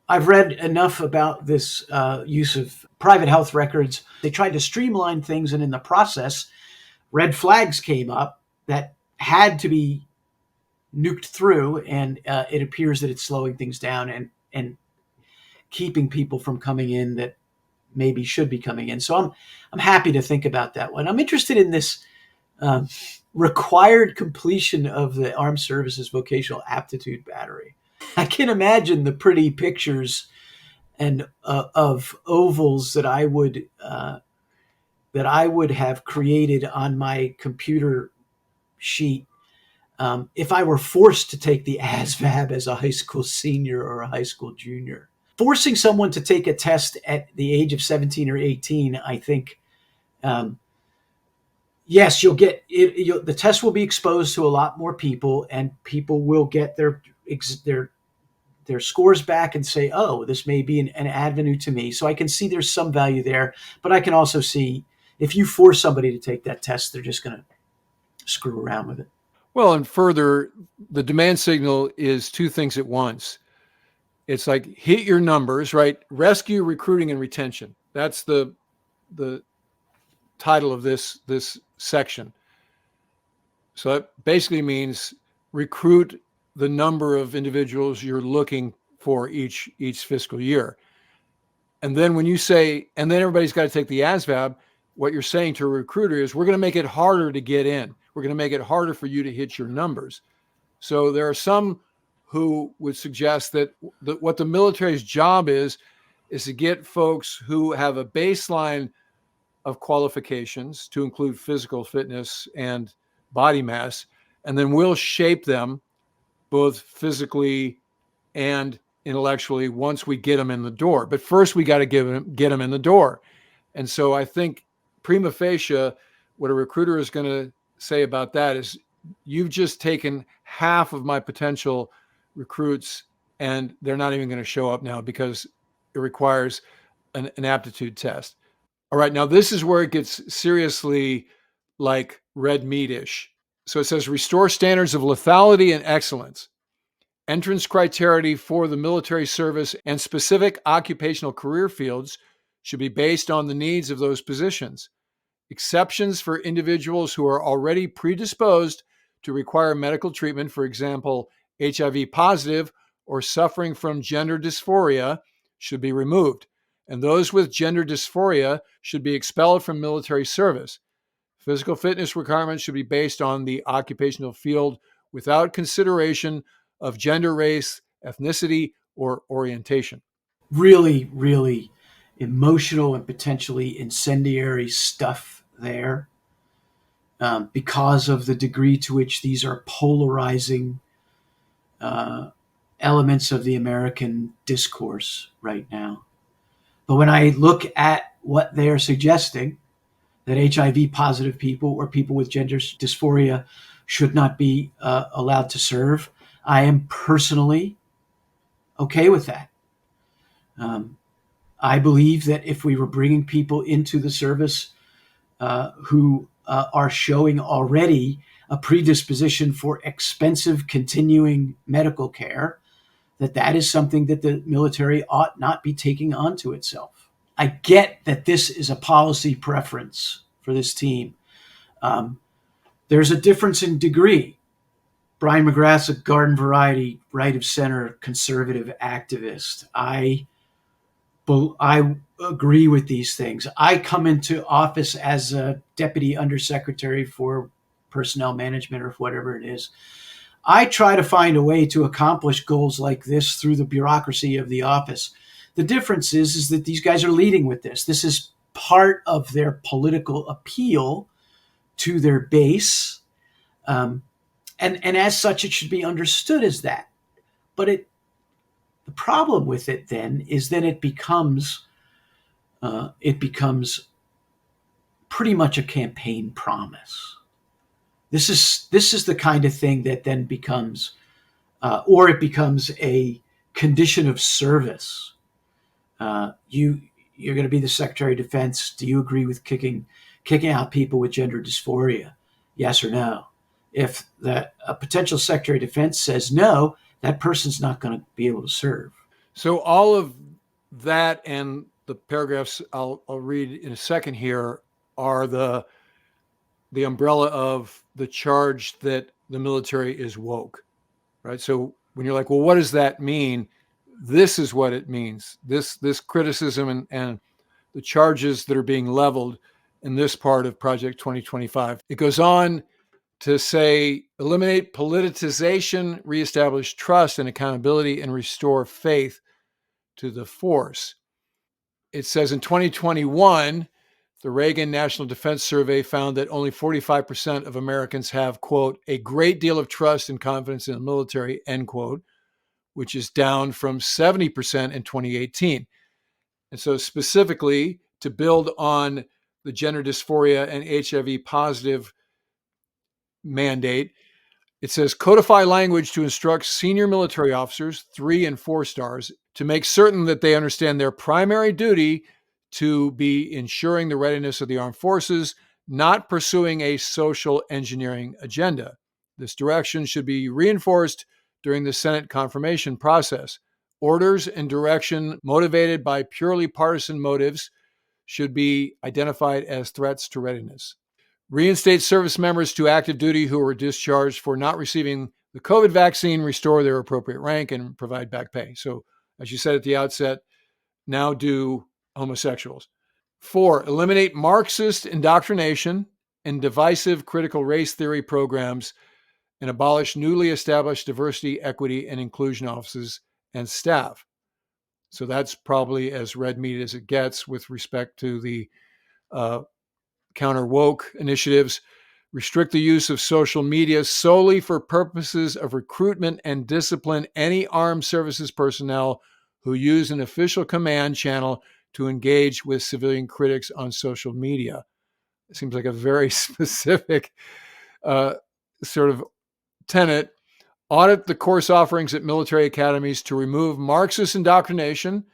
I've read enough about this use of private health records. They tried to streamline things, and in the process, red flags came up that had to be nuked through, and it appears that it's slowing things down and keeping people from coming in that maybe should be coming in. So I'm happy to think about that one. I'm interested in this required completion of the Armed Services Vocational Aptitude Battery. I can imagine the pretty pictures and of ovals that I would have created on my computer sheet if I were forced to take the ASVAB as a high school senior or a high school junior. Forcing someone to take a test at the age of 17 or 18, I think, yes, you'll get it. The test will be exposed to a lot more people, and people will get their scores back and say, oh, this may be an avenue to me. So I can see there's some value there, but I can also see if you force somebody to take that test, they're just going to screw around with it. Well, and further, the demand signal is two things at once. It's like hit your numbers, right? Rescue, recruiting, and retention. That's the title of this section. So that basically means recruit the number of individuals you're looking for each fiscal year. And then when you say, and then everybody's got to take the ASVAB, what you're saying to a recruiter is, we're going to make it harder to get in. We're going to make it harder for you to hit your numbers. So there are some who would suggest that what the military's job is to get folks who have a baseline of qualifications to include physical fitness and body mass, and then we'll shape them both physically and intellectually once we get them in the door. But first we got to get them in the door. And so I think prima facie, what a recruiter is going to say about that is, you've just taken half of my potential recruits, and they're not even going to show up now because it requires an aptitude test. All right, now this is where it gets seriously like red meat-ish. So it says, restore standards of lethality and excellence. Entrance criteria for the military service and specific occupational career fields should be based on the needs of those positions. Exceptions for individuals who are already predisposed to require medical treatment, for example, HIV positive or suffering from gender dysphoria, should be removed. And those with gender dysphoria should be expelled from military service. Physical fitness requirements should be based on the occupational field without consideration of gender, race, ethnicity, or orientation. Really, really emotional and potentially incendiary stuff there, because of the degree to which these are polarizing elements of the American discourse right now. But when I look at what they are suggesting, that HIV positive people or people with gender dysphoria should not be allowed to serve, I am personally okay with that. I believe that if we were bringing people into the service who are showing already a predisposition for expensive continuing medical care, that is something that the military ought not be taking onto itself. I get that this is a policy preference for this team. There's a difference in degree. Bryan McGrath's a garden variety, right of center, conservative activist. I I agree with these things. I come into office as a deputy undersecretary for personnel management or whatever it is. I try to find a way to accomplish goals like this through the bureaucracy of the office. The difference is that these guys are leading with this. This is part of their political appeal to their base. And as such, it should be understood as that. But the problem with it then is then it becomes pretty much a campaign promise. This is the kind of thing that then becomes, or it becomes a condition of service. You're going to be the Secretary of Defense. Do you agree with kicking out people with gender dysphoria? Yes or no? If a potential Secretary of Defense says no, that person's not going to be able to serve. So all of that and the paragraphs I'll read in a second here are the umbrella of the charge that the military is woke, right? So when you're like, well, what does that mean? This is what it means. This criticism and the charges that are being leveled in this part of Project 2025. It goes on to say, eliminate politicization, reestablish trust and accountability, and restore faith to the force. It says in 2021, the Reagan National Defense Survey found that only 45% of Americans have, quote, a great deal of trust and confidence in the military, end quote, which is down from 70% in 2018. And so specifically to build on the gender dysphoria and HIV positive mandate, it says codify language to instruct senior military officers, 3 and 4 stars, to make certain that they understand their primary duty to be ensuring the readiness of the armed forces, not pursuing a social engineering agenda. This direction should be reinforced during the Senate confirmation process. Orders and direction motivated by purely partisan motives should be identified as threats to readiness. Reinstate service members to active duty who were discharged for not receiving the COVID vaccine, restore their appropriate rank, and provide back pay. So, as you said at the outset, now do homosexuals. 4, eliminate Marxist indoctrination and divisive critical race theory programs and abolish newly established diversity, equity, and inclusion offices and staff. So that's probably as red meat as it gets with respect to the counter woke initiatives. Restrict the use of social media solely for purposes of recruitment and discipline any armed services personnel who use an official command channel to engage with civilian critics on social media. It seems like a very specific sort of tenet. Audit the course offerings at military academies to remove Marxist indoctrination,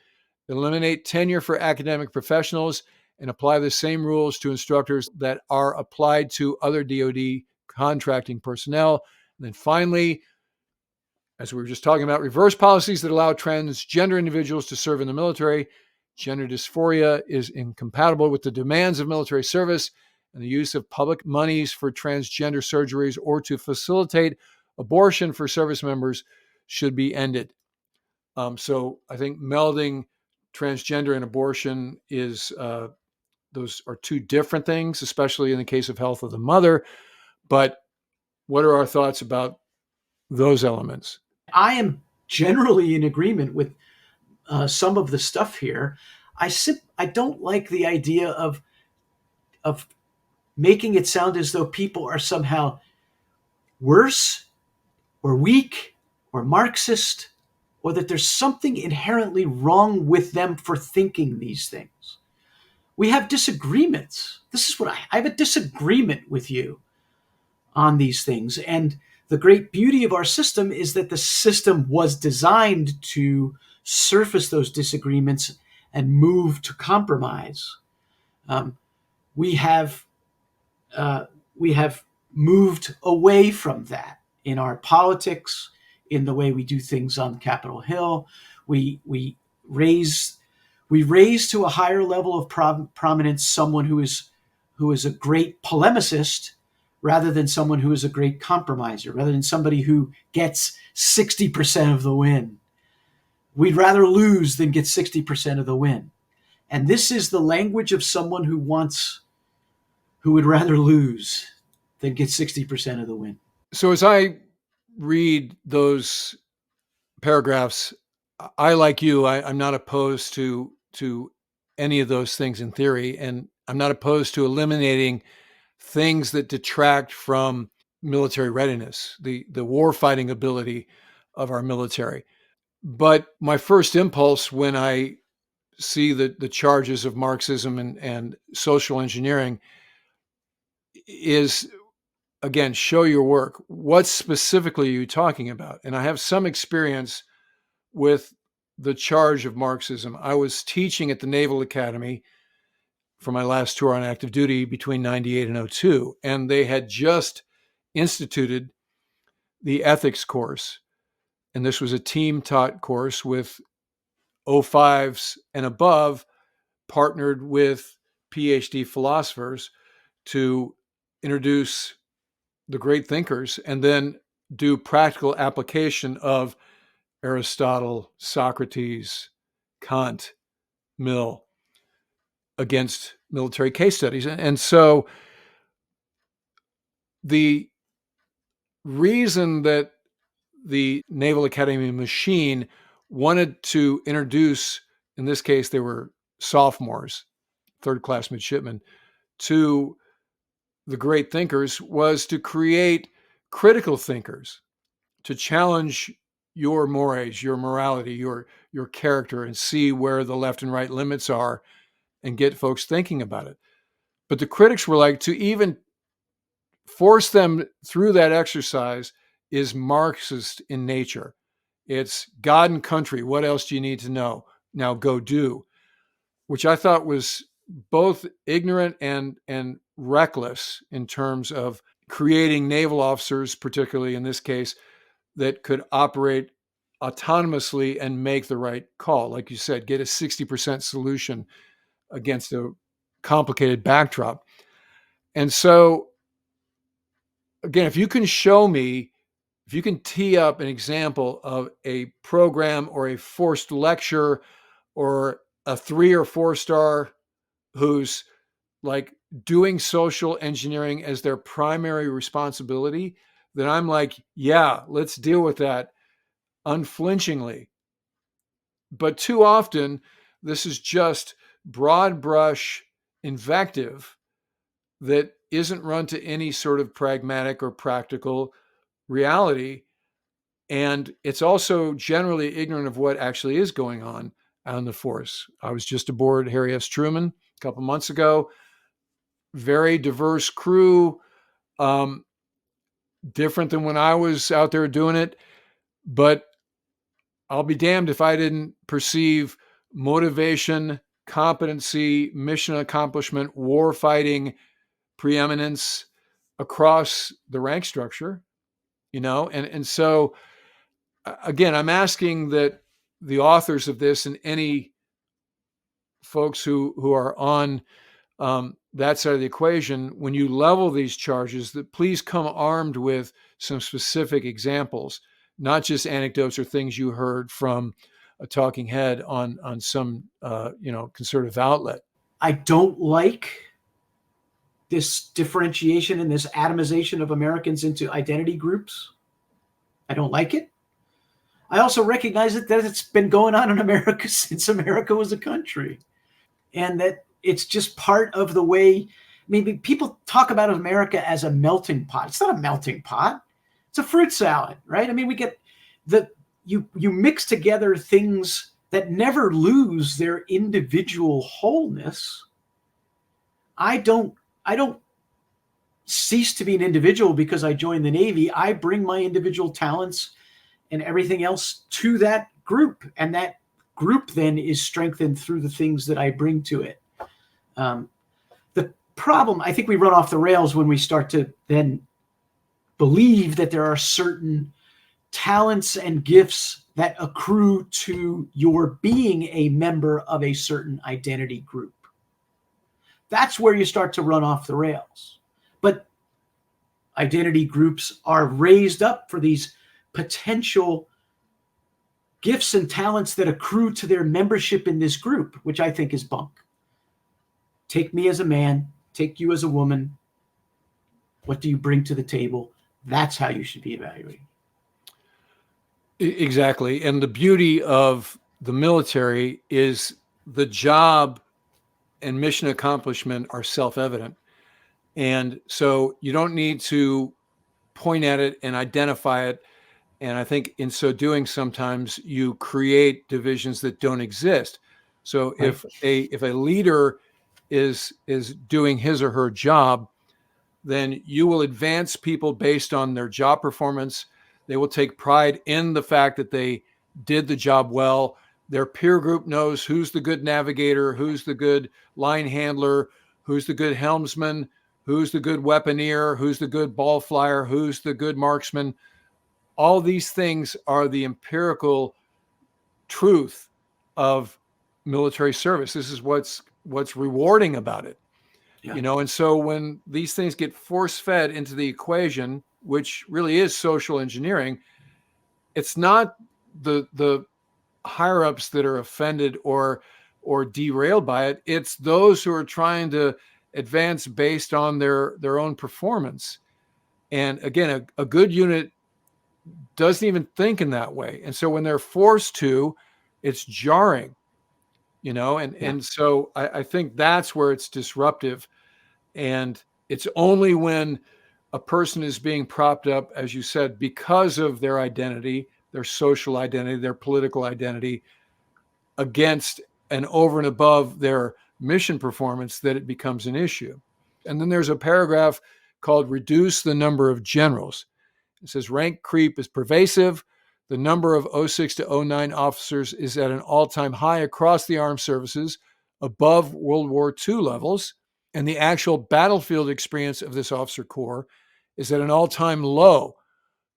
eliminate tenure for academic professionals, and apply the same rules to instructors that are applied to other DoD contracting personnel. And then finally, as we were just talking about, reverse policies that allow transgender individuals to serve in the military. Gender dysphoria is incompatible with the demands of military service, and the use of public monies for transgender surgeries or to facilitate abortion for service members should be ended. So I think melding transgender and abortion is those are two different things, especially in the case of health of the mother. But what are our thoughts about those elements? I am generally in agreement with some of the stuff here. I don't like the idea of making it sound as though people are somehow worse or weak or Marxist, or that there's something inherently wrong with them for thinking these things. We have disagreements. This is what I have a disagreement with you on these things. And the great beauty of our system is that the system was designed to surface those disagreements and move to compromise. We have moved away from that in our politics, in the way we do things on Capitol Hill. We raise to a higher level of prominence someone who is a great polemicist, rather than someone who is a great compromiser, rather than somebody who gets 60% of the win. we'd rather lose than get 60% of the win. And this is the language of someone who would rather lose than get 60% of the win. So as I read those paragraphs, I, like you, I'm not opposed to any of those things in theory, and I'm not opposed to eliminating things that detract from military readiness, the war-fighting ability of our military. But my first impulse when I see the charges of Marxism and social engineering is, again, show your work. What specifically are you talking about? And I have some experience with the charge of Marxism. I was teaching at the Naval Academy for my last tour on active duty between 98 and 02, and they had just instituted the ethics course. And this was a team taught course with 05s and above, partnered with PhD philosophers to introduce the great thinkers and then do practical application of Aristotle, Socrates, Kant, Mill against military case studies. And so the reason that the Naval Academy machine wanted to introduce, in this case, they were sophomores, third class midshipmen, to the great thinkers, was to create critical thinkers, to challenge your mores, your morality, your character, and see where the left and right limits are and get folks thinking about it. But the critics were like, to even force them through that exercise is Marxist in nature. It's God and country. What else do you need to know? Now go do, which I thought was both ignorant and reckless in terms of creating naval officers, particularly in this case, that could operate autonomously and make the right call. Like you said, get a 60% solution against a complicated backdrop. And so, again, if you can show me, if you can tee up an example of a program or a forced lecture or a 3 or 4 star who's like doing social engineering as their primary responsibility, then I'm like, yeah, let's deal with that unflinchingly. But too often, this is just broad brush invective that isn't run to any sort of pragmatic or practical reality. And it's also generally ignorant of what actually is going on the force. I was just aboard Harry S. Truman a couple months ago. Very diverse crew, different than when I was out there doing it. But I'll be damned if I didn't perceive motivation, competency, mission accomplishment, war fighting preeminence across the rank structure, and so again, I'm asking that the authors of this and any folks who are on that side of the equation, when you level these charges, that please come armed with some specific examples, not just anecdotes or things you heard from a talking head on some conservative outlet. I don't like this differentiation and this atomization of Americans into identity groups. I don't like it. I also recognize that it's been going on in America since America was a country, and that it's just part of the way. Maybe people talk about America as a melting pot. It's not a melting pot. It's a fruit salad, right? I mean, we get you mix together things that never lose their individual wholeness. I don't cease to be an individual because I joined the Navy. I bring my individual talents and everything else to that group, and that group then is strengthened through the things that I bring to it. The problem, I think we run off the rails when we start to then believe that there are certain talents and gifts that accrue to your being a member of a certain identity group. That's where you start to run off the rails. But identity groups are raised up for these potential gifts and talents that accrue to their membership in this group, which I think is bunk. Take me as a man, take you as a woman. What do you bring to the table? That's how you should be evaluated. Exactly. And the beauty of the military is the job and mission accomplishment are self-evident. And so you don't need to point at it and identify it. And I think in so doing, sometimes you create divisions that don't exist. So Right. if a leader is doing his or her job, then you will advance people based on their job performance. They will take pride in the fact that they did the job well. Their peer group knows who's the good navigator, who's the good line handler, who's the good helmsman, who's the good weaponeer, who's the good ball flyer, who's the good marksman. All these things are the empirical truth of military service. This is what's rewarding about it. Yeah. And so when these things get force-fed into the equation, which really is social engineering, it's not the higher ups that are offended or derailed by it. It's those who are trying to advance based on their own performance. And again, a good unit doesn't even think in that way. And so when they're forced to, it's jarring, and so I think that's where it's disruptive. And it's only when a person is being propped up, as you said, because of their identity, their social identity, their political identity, against and over and above their mission performance, that it becomes an issue. And then there's a paragraph called "Reduce the Number of Generals." It says rank creep is pervasive. The number of 06 to 09 officers is at an all-time high across the armed services, above World War II levels. And the actual battlefield experience of this officer corps is at an all-time low.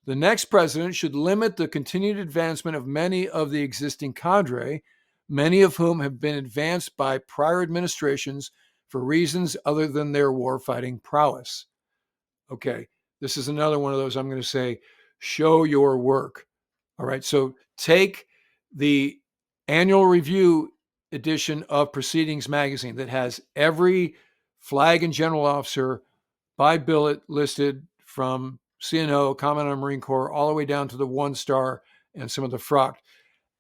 The next president should limit the continued advancement of many of the existing cadre, many of whom have been advanced by prior administrations for reasons other than their warfighting prowess. Okay, this is another one of those I'm going to say, show your work. All right, so take the annual review edition of Proceedings magazine that has every flag and general officer by billet listed from CNO, Commandant Marine Corps, all the way down to the 1-star and some of the FROC,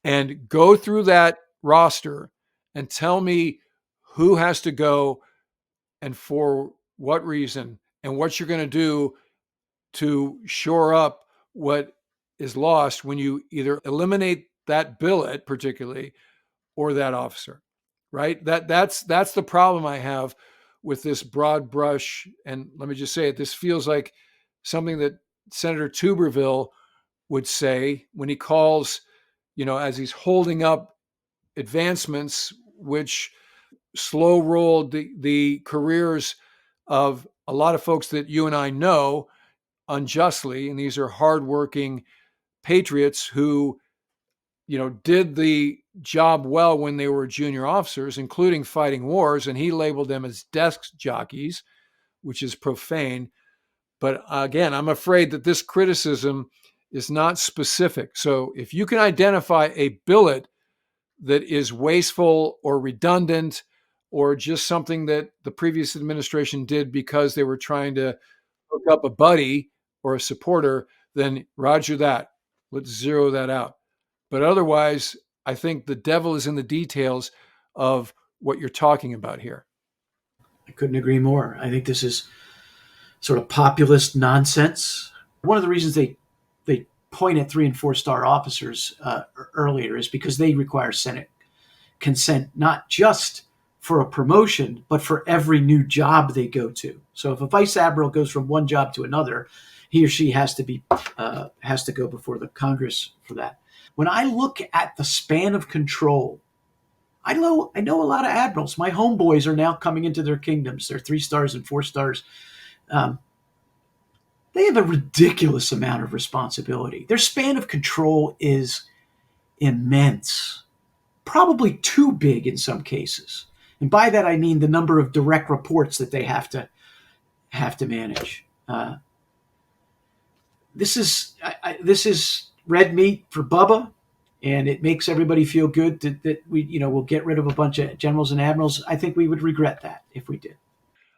and go through that roster and tell me who has to go and for what reason and what you're going to do to shore up what is lost when you either eliminate that billet particularly or that officer, right? That's the problem I have with this broad brush. And let me just say it, this feels like something that Senator Tuberville would say when he calls, as he's holding up advancements which slow rolled the careers of a lot of folks that you and I know unjustly. And these are hardworking patriots who, did the job well when they were junior officers, including fighting wars. And he labeled them as desk jockeys, which is profane. But again, I'm afraid that this criticism is not specific. So if you can identify a billet that is wasteful or redundant or just something that the previous administration did because they were trying to hook up a buddy or a supporter, then roger that. Let's zero that out. But otherwise, I think the devil is in the details of what you're talking about here. I couldn't agree more. I think this is sort of populist nonsense. One of the reasons they point at 3 and 4-star officers earlier is because they require Senate consent, not just for a promotion, but for every new job they go to. So if a vice admiral goes from one job to another, he or she has to go before the Congress for that. When I look at the span of control, I know a lot of admirals. My homeboys are now coming into their kingdoms. They're 3 stars and 4 stars. They have a ridiculous amount of responsibility. Their span of control is immense, probably too big in some cases. And by that I mean the number of direct reports that they have to manage. This is red meat for Bubba. and it makes everybody feel good that we'll get rid of a bunch of generals and admirals, I think we would regret that if we did.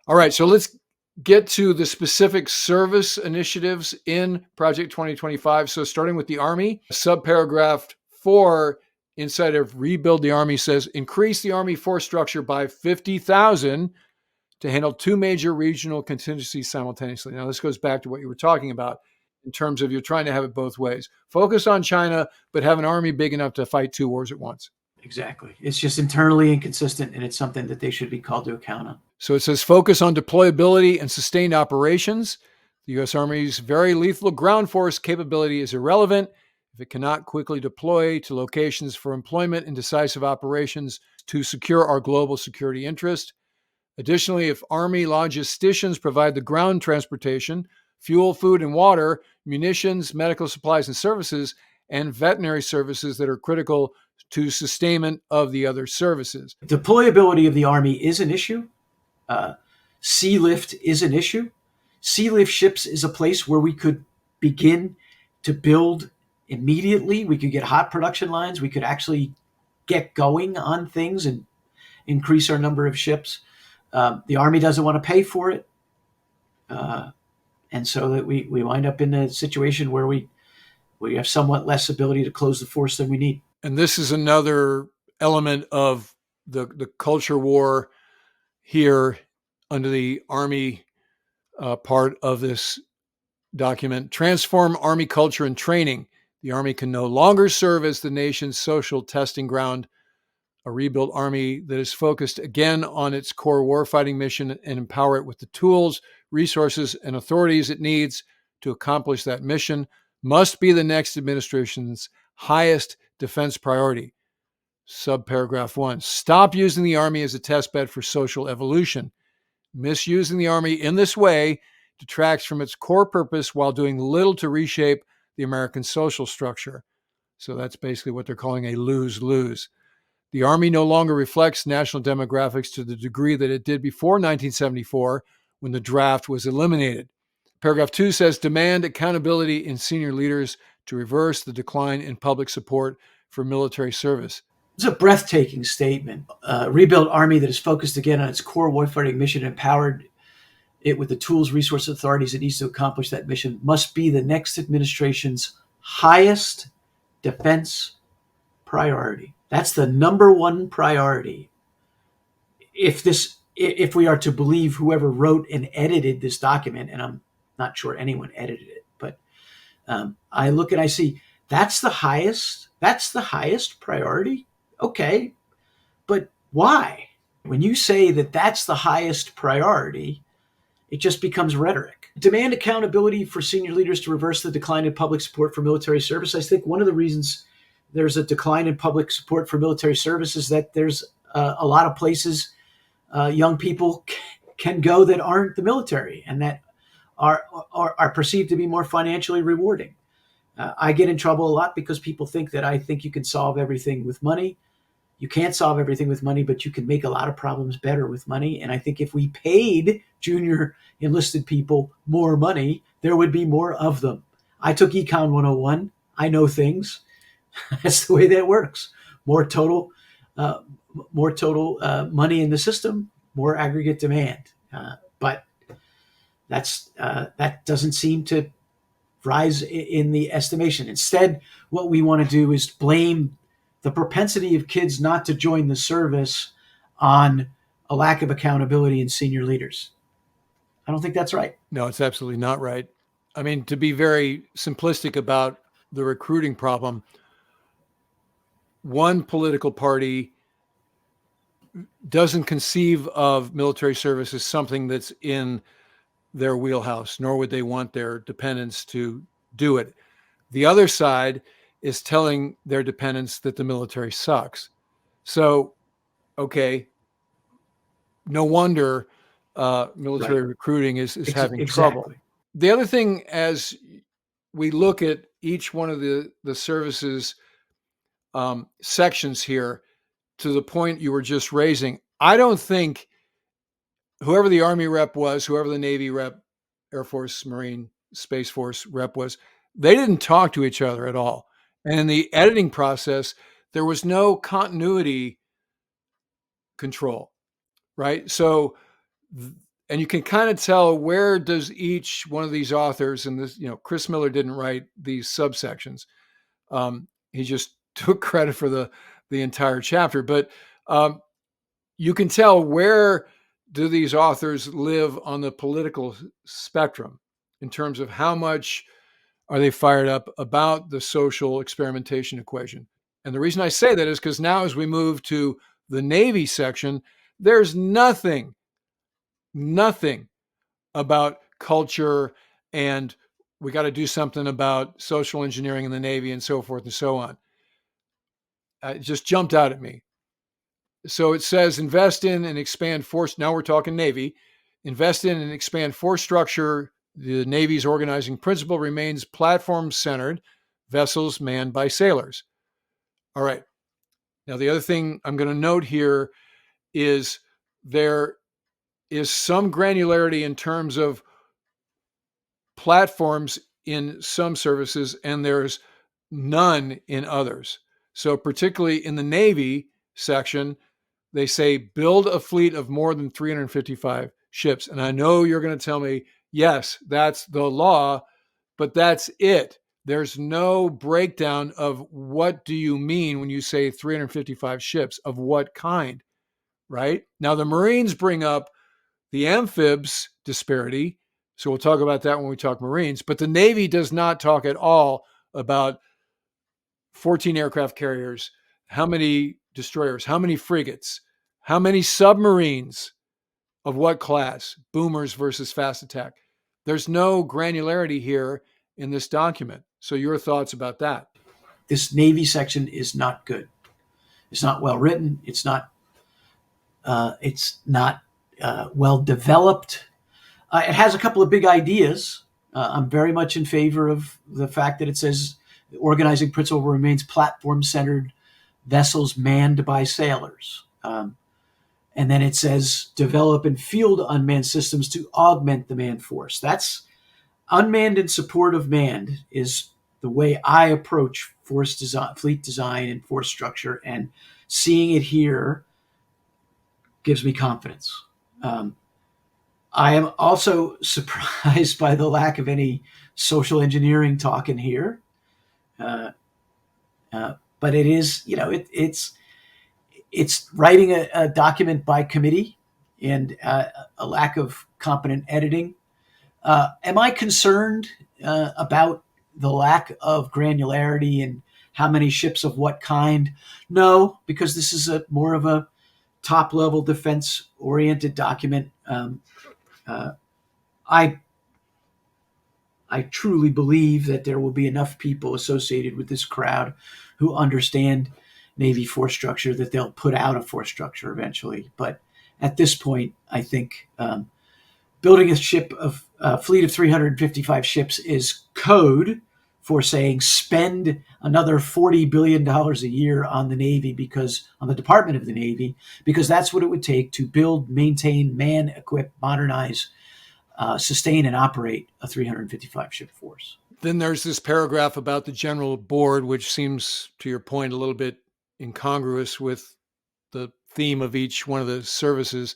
All right, so let's get to the specific service initiatives in Project 2025. So starting with the Army, subparagraph 4 inside of Rebuild the Army says, increase the Army force structure by 50,000 to handle two major regional contingencies simultaneously. Now, this goes back to what you were talking about in terms of you're trying to have it both ways. Focus on China, but have an army big enough to fight two wars at once. Exactly. It's just internally inconsistent, and it's something that they should be called to account on. So it says focus on deployability and sustained operations. The U.S. Army's very lethal ground force capability is irrelevant if it cannot quickly deploy to locations for employment in decisive operations to secure our global security interest. Additionally, if Army logisticians provide the ground transportation, fuel, food, and water, munitions, medical supplies and services, and veterinary services that are critical to sustainment of the other services. Deployability of the Army is an issue. Sea lift is an issue. Sea lift ships is a place where we could begin to build immediately. We could get hot production lines. We could actually get going on things and increase our number of ships. The Army doesn't want to pay for it. And so that we wind up in a situation where we have somewhat less ability to close the force than we need. And this is another element of the culture war here under the Army part of this document. Transform Army culture and training. The Army can no longer serve as the nation's social testing ground. A rebuilt Army that is focused again on its core warfighting mission and empower it with the tools, resources, and authorities it needs to accomplish that mission must be the next administration's highest defense priority. Subparagraph 1. Stop using the Army as a testbed for social evolution. Misusing the Army in this way detracts from its core purpose while doing little to reshape the American social structure. So that's basically what they're calling a lose-lose. The Army no longer reflects national demographics to the degree that it did before 1974 when the draft was eliminated. Paragraph 2 says demand accountability in senior leaders to reverse the decline in public support for military service. It's a breathtaking statement. A rebuilt Army that is focused again on its core warfighting mission and empowered it with the tools, resources, authorities it needs to accomplish that mission must be the next administration's highest defense priority. That's the number one priority. If we are to believe whoever wrote and edited this document, and I'm not sure anyone edited it, but I look and I see that's the highest priority. Okay, but why? When you say that that's the highest priority, it just becomes rhetoric. Demand accountability for senior leaders to reverse the decline in public support for military service. I think one of the reasons there's a decline in public support for military service is that there's a lot of places young people can go that aren't the military and that are perceived to be more financially rewarding. I get in trouble a lot because people think that I think you can solve everything with money. You can't solve everything with money, but you can make a lot of problems better with money. And I think if we paid junior enlisted people more money, there would be more of them. I took Econ 101. I know things. That's the way that works. More total money in the system, more aggregate demand. But that doesn't seem to rise in the estimation. Instead, what we want to do is blame the propensity of kids not to join the service on a lack of accountability in senior leaders. I don't think that's right. No, it's absolutely not right. I mean, to be very simplistic about the recruiting problem, one political party doesn't conceive of military service as something that's in their wheelhouse, nor would they want their dependents to do it. The other side is telling their dependents that the military sucks. So, okay, no wonder military recruiting is having trouble. The other thing, as we look at each one of the services sections here, to the point you were just raising, I don't think whoever the Army rep was, whoever the Navy rep, Air Force, Marine, Space Force rep was, they didn't talk to each other at all. And in the editing process, there was no continuity control, right? So, and you can kind of tell where does each one of these authors, and this, Chris Miller didn't write these subsections. He just took credit for the entire chapter, but you can tell where do these authors live on the political spectrum in terms of how much are they fired up about the social experimentation equation. And the reason I say that is because now as we move to the Navy section, there's nothing about culture and we got to do something about social engineering in the Navy and so forth and so on. It just jumped out at me. So it says invest in and expand force. Now we're talking Navy. Invest in and expand force structure. The Navy's organizing principle remains platform centered, vessels manned by sailors. All right. Now, the other thing I'm going to note here is there is some granularity in terms of platforms in some services, and there's none in others. So, particularly in the Navy section, they say build a fleet of more than 355 ships. And I know you're going to tell me, yes, that's the law, but that's it. There's no breakdown of what do you mean when you say 355 ships, of what kind, right? Now, the Marines bring up the amphibs disparity. So we'll talk about that when we talk Marines. But the Navy does not talk at all about 14 aircraft carriers, how many destroyers, how many frigates, how many submarines, of what class, boomers versus fast attack. There's no granularity here in this document. So your thoughts about that? This Navy section is not good. It's not well written. It's not well developed. It has a couple of big ideas. I'm very much in favor of the fact that it says the organizing principle remains platform-centered, vessels manned by sailors. And then it says develop and field unmanned systems to augment the manned force. That's unmanned in support of manned is the way I approach force design, fleet design, and force structure. And seeing it here gives me confidence. I am also surprised by the lack of any social engineering talk in here. But it is, it's writing a document by committee and a lack of competent editing. Am I concerned about the lack of granularity and how many ships of what kind? No, because this is more of a top-level defense-oriented document. I truly believe that there will be enough people associated with this crowd who understand Navy force structure that they'll put out a force structure eventually. But at this point, I think building a fleet of 355 ships is code for saying spend another $40 billion a year on the Navy on the Department of the Navy, because that's what it would take to build, maintain, man, equip, modernize, sustain, and operate a 355 ship force. Then there's this paragraph about the General Board, which seems, to your point, a little bit incongruous with the theme of each one of the services.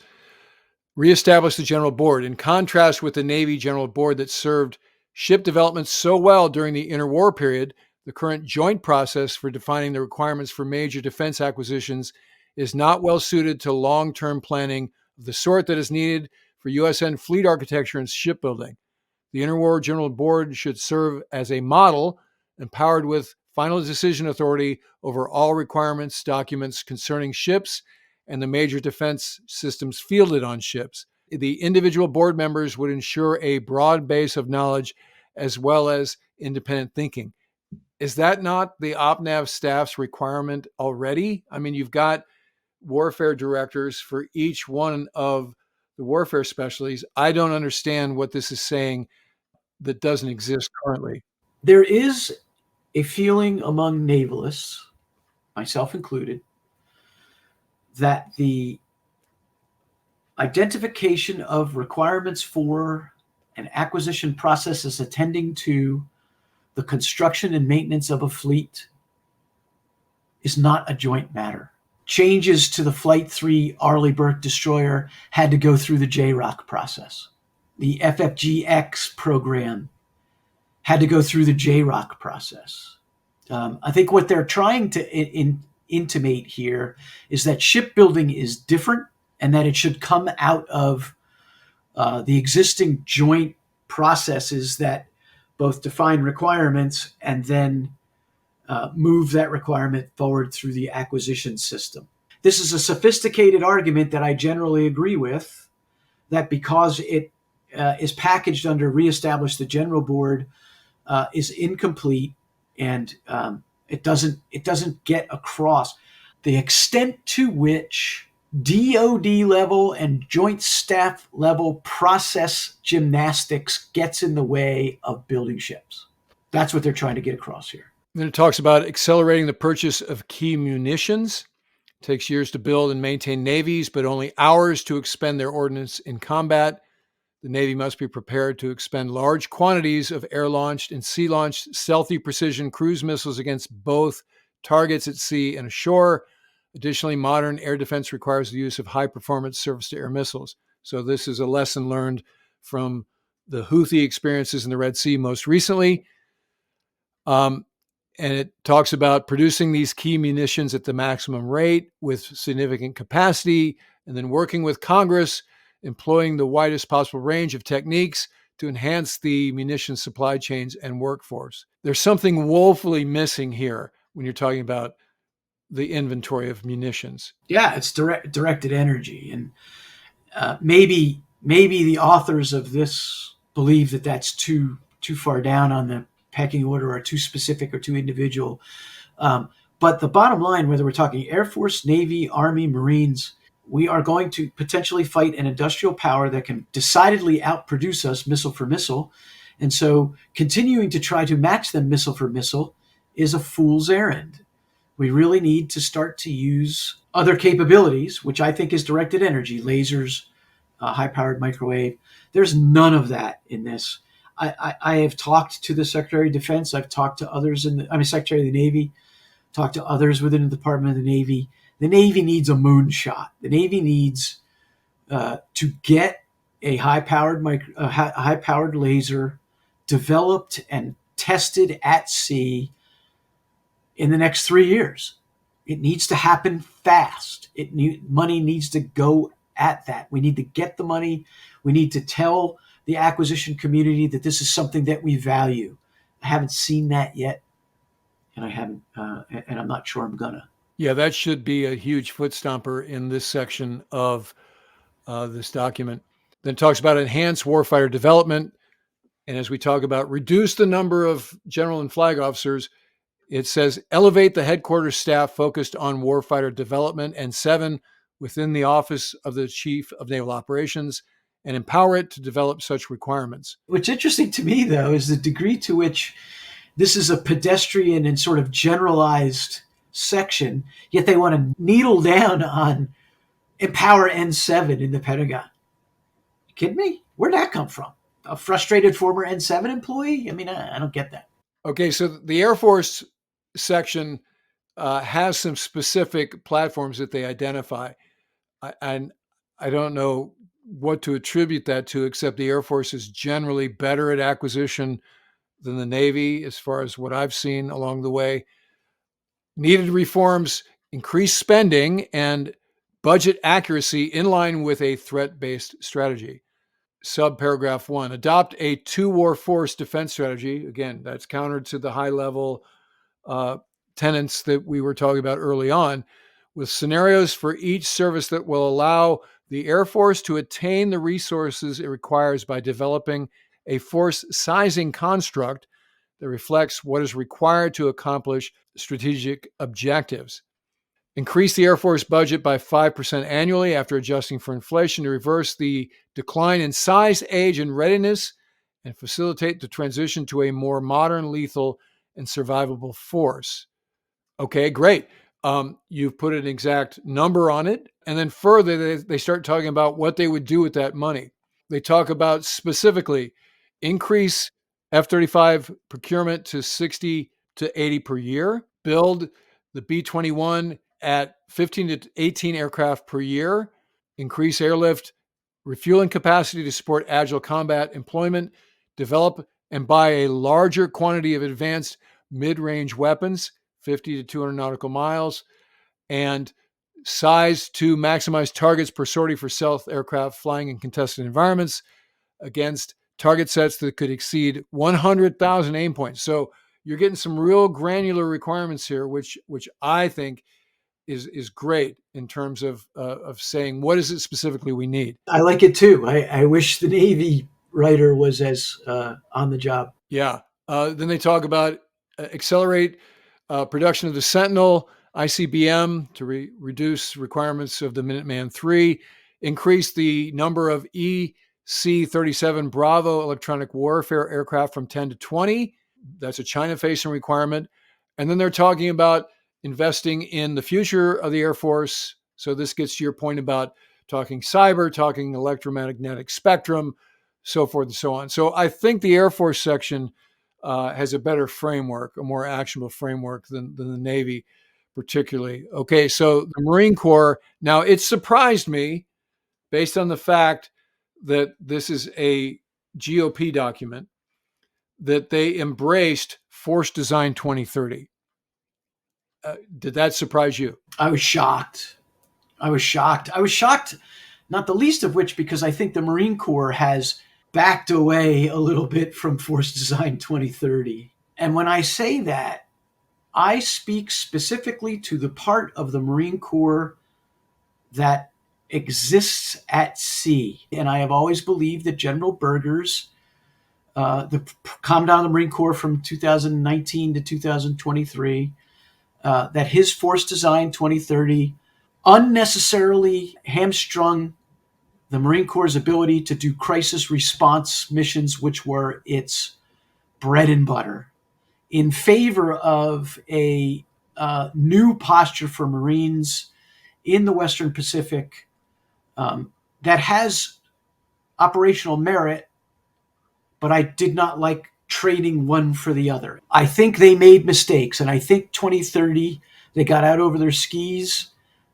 Reestablish the General Board. In contrast with the Navy General Board that served ship development so well during the interwar period, the current joint process for defining the requirements for major defense acquisitions is not well suited to long-term planning of the sort that is needed for USN fleet architecture and shipbuilding. The Interwar General Board should serve as a model, empowered with final decision authority over all requirements, documents concerning ships and the major defense systems fielded on ships. The individual board members would ensure a broad base of knowledge as well as independent thinking. Is that not the OPNAV staff's requirement already? I mean, you've got warfare directors for each one of the warfare specialties. I don't understand what this is saying that doesn't exist currently. There is a feeling among navalists, myself included, that the identification of requirements for and acquisition processes attending to the construction and maintenance of a fleet is not a joint matter. Changes to the Flight 3 Arleigh Burke destroyer had to go through the JROC process. The FFGX program had to go through the JROC process. I think what they're trying to intimate here is that shipbuilding is different and that it should come out of the existing joint processes that both define requirements and then move that requirement forward through the acquisition system. This is a sophisticated argument that I generally agree with, that because it is packaged under Reestablish the General Board is incomplete, and it doesn't get across the extent to which DoD level and joint staff level process gymnastics gets in the way of building ships. That's what they're trying to get across here. Then it talks about accelerating the purchase of key munitions. It takes years to build and maintain navies, but only hours to expend their ordnance in combat. The Navy must be prepared to expend large quantities of air-launched and sea-launched stealthy precision cruise missiles against both targets at sea and ashore. Additionally, modern air defense requires the use of high-performance surface-to-air missiles. So this is a lesson learned from the Houthi experiences in the Red Sea most recently. And it talks about producing these key munitions at the maximum rate with significant capacity, and then working with Congress, employing the widest possible range of techniques to enhance the munitions supply chains and workforce. There's something woefully missing here when you're talking about the inventory of munitions. Yeah, it's directed energy. And maybe the authors of this believe that that's too far down on the pecking order, or too specific, or too individual. But the bottom line, whether we're talking Air Force, Navy, Army, Marines, we are going to potentially fight an industrial power that can decidedly outproduce us missile for missile. And so continuing to try to match them missile for missile is a fool's errand. We really need to start to use other capabilities, which I think is directed energy, lasers, high-powered microwave. There's none of that in this. I have talked to the Secretary of Defense. I've talked to others Secretary of the Navy, talked to others within the Department of the Navy. The Navy needs a moonshot. The Navy needs to get a high-powered laser developed and tested at sea in the next 3 years. It needs to happen fast. Money needs to go at that. We need to get the money. We need to tell the acquisition community that this is something that we value. I haven't seen that yet, and I'm not sure I'm gonna. Yeah, that should be a huge foot stomper in this section of this document. Then it talks about enhanced warfighter development, and as we talk about reduce the number of general and flag officers, it says elevate the headquarters staff focused on warfighter development, and 7, within the Office of the Chief of Naval Operations, and empower it to develop such requirements. What's interesting to me, though, is the degree to which this is a pedestrian and sort of generalized section, yet they want to needle down on empower N7 in the Pentagon. You kidding me? Where'd that come from? A frustrated former N7 employee? I mean, I don't get that. Okay, so the Air Force section has some specific platforms that they identify. And I don't know what to attribute that to, except the Air Force is generally better at acquisition than the Navy, as far as what I've seen along the way. Needed reforms, increase spending, and budget accuracy in line with a threat-based strategy. Subparagraph 1, adopt a two-war force defense strategy. Again, that's counter to the high-level tenets that we were talking about early on, with scenarios for each service that will allow the Air Force to attain the resources it requires by developing a force sizing construct that reflects what is required to accomplish strategic objectives. Increase the Air Force budget by 5% annually after adjusting for inflation to reverse the decline in size, age, and readiness, and facilitate the transition to a more modern, lethal, and survivable force. Okay, great. You've put an exact number on it. And then further, they start talking about what they would do with that money. They talk about specifically increase F-35 procurement to 60 to 80 per year, build the B-21 at 15 to 18 aircraft per year, increase airlift, refueling capacity to support agile combat employment, develop and buy a larger quantity of advanced mid-range weapons, 50 to 200 nautical miles, and size to maximize targets per sortie for stealth aircraft flying in contested environments against target sets that could exceed 100,000 aim points. So you're getting some real granular requirements here, which I think is great in terms of saying what is it specifically we need. I like it too. I wish the Navy writer was as on the job. Yeah. Then they talk about accelerate production of the Sentinel ICBM to reduce requirements of the Minuteman III, increase the number of EC-37 Bravo electronic warfare aircraft from 10 to 20. That's a China-facing requirement. And then they're talking about investing in the future of the Air Force. So this gets to your point about talking cyber, talking electromagnetic spectrum, so forth and so on. So I think the Air Force section has a better framework, a more actionable framework than the Navy particularly. Okay, so the Marine Corps, now it surprised me based on the fact that this is a GOP document, that they embraced Force Design 2030. Did that surprise you? I was shocked. I was shocked, not the least of which because I think the Marine Corps has backed away a little bit from Force Design 2030. And when I say that, I speak specifically to the part of the Marine Corps that exists at sea. And I have always believed that General Berger's, the Commandant of the Marine Corps from 2019 to 2023, that his Force Design 2030 unnecessarily hamstrung the Marine Corps' ability to do crisis response missions, which were its bread and butter, in favor of a new posture for Marines in the Western Pacific that has operational merit, but I did not like trading one for the other. I think they made mistakes, and I think 2030, they got out over their skis.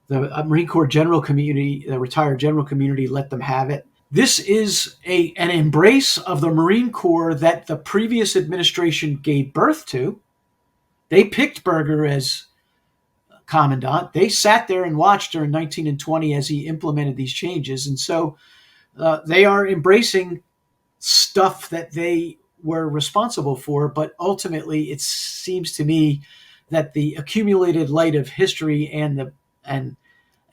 The Marine Corps general community, the retired general community, let them have it. This is an embrace of the Marine Corps that the previous administration gave birth to. They picked Berger as commandant. They sat there and watched during 19 and 20 as he implemented these changes. And so they are embracing stuff that they were responsible for. But ultimately, it seems to me that the accumulated light of history and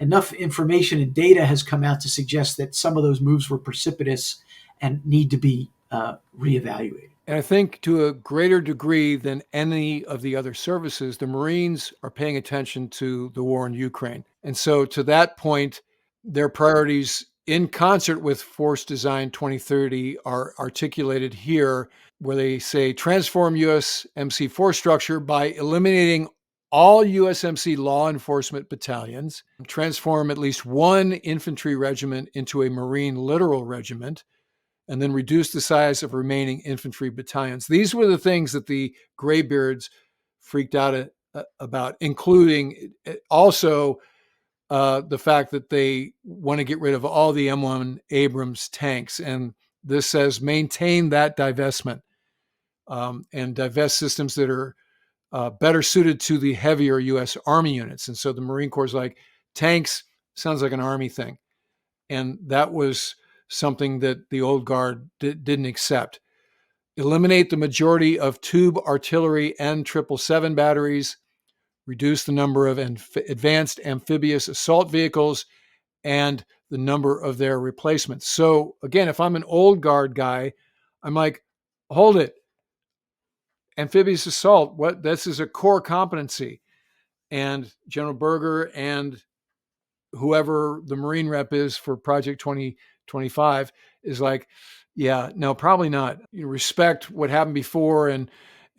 enough information and data has come out to suggest that some of those moves were precipitous and need to be reevaluated. And I think to a greater degree than any of the other services, the Marines are paying attention to the war in Ukraine. And so to that point, their priorities in concert with Force Design 2030 are articulated here, where they say transform USMC force structure by eliminating all USMC law enforcement battalions, transform at least one infantry regiment into a Marine littoral regiment, and then reduce the size of remaining infantry battalions. These were the things that the graybeards freaked out about, including also the fact that they want to get rid of all the M1 Abrams tanks. And this says maintain that divestment and divest systems that are better suited to the heavier U.S. Army units. And so the Marine Corps is like, tanks sounds like an Army thing. And that was something that the old guard didn't accept. Eliminate the majority of tube artillery and 777 batteries, reduce the number of advanced amphibious assault vehicles and the number of their replacements. So again, if I'm an old guard guy, I'm like, hold it. Amphibious assault, what? This is a core competency. And General Berger and whoever the Marine rep is for Project 2025 is like, yeah, no, probably not. You respect what happened before and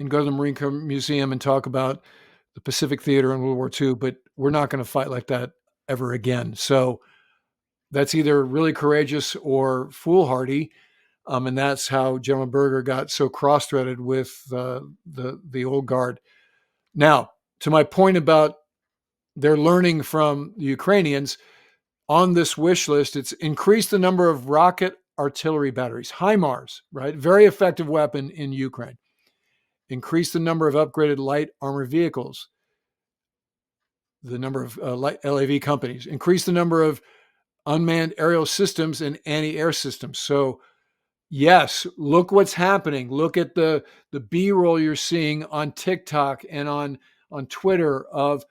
go to the Marine Museum and talk about the Pacific Theater in World War II, but we're not going to fight like that ever again. So that's either really courageous or foolhardy. And that's how General Berger got so cross-threaded with the old guard. Now, to my point about they're learning from the Ukrainians, on this wish list, it's increase the number of rocket artillery batteries, HIMARS, right? Very effective weapon in Ukraine. Increase the number of upgraded light armor vehicles, the number of light LAV companies. Increase the number of unmanned aerial systems and anti-air systems. So yes, look what's happening. Look at the B-roll you're seeing on TikTok and on Twitter of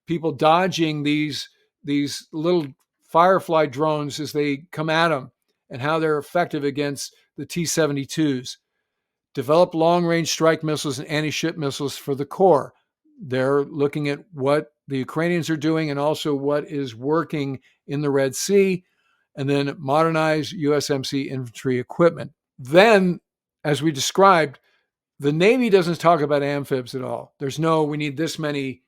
people dodging these little Firefly drones as they come at them and how they're effective against the T-72s. Develop long-range strike missiles and anti-ship missiles for the Corps. They're looking at what the Ukrainians are doing and also what is working in the Red Sea, and then modernize USMC infantry equipment. Then, as we described, the Navy doesn't talk about amphibs at all. There's no, we need this many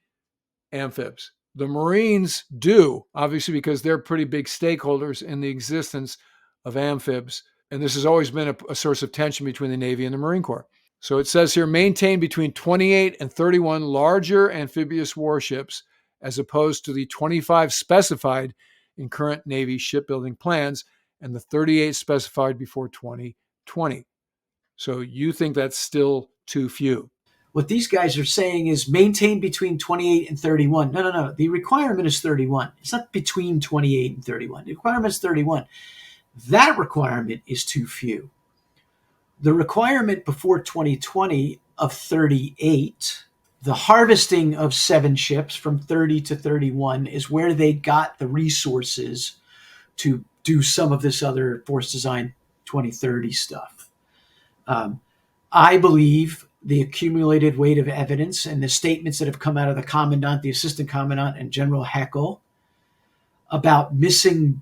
amphibs. The Marines do, obviously, because they're pretty big stakeholders in the existence of amphibs. And this has always been a source of tension between the Navy and the Marine Corps. So it says here, maintain between 28 and 31 larger amphibious warships, as opposed to the 25 specified in current Navy shipbuilding plans and the 38 specified before 2020. So you think that's still too few? What these guys are saying is maintain between 28 and 31. No. The requirement is 31. It's not between 28 and 31. The requirement is 31. That requirement is too few. The requirement before 2020 of 38, the harvesting of 7 ships from 30 to 31 is where they got the resources to do some of this other Force Design 2030 stuff. I believe the accumulated weight of evidence and the statements that have come out of the commandant, the assistant commandant, and General Heckel about missing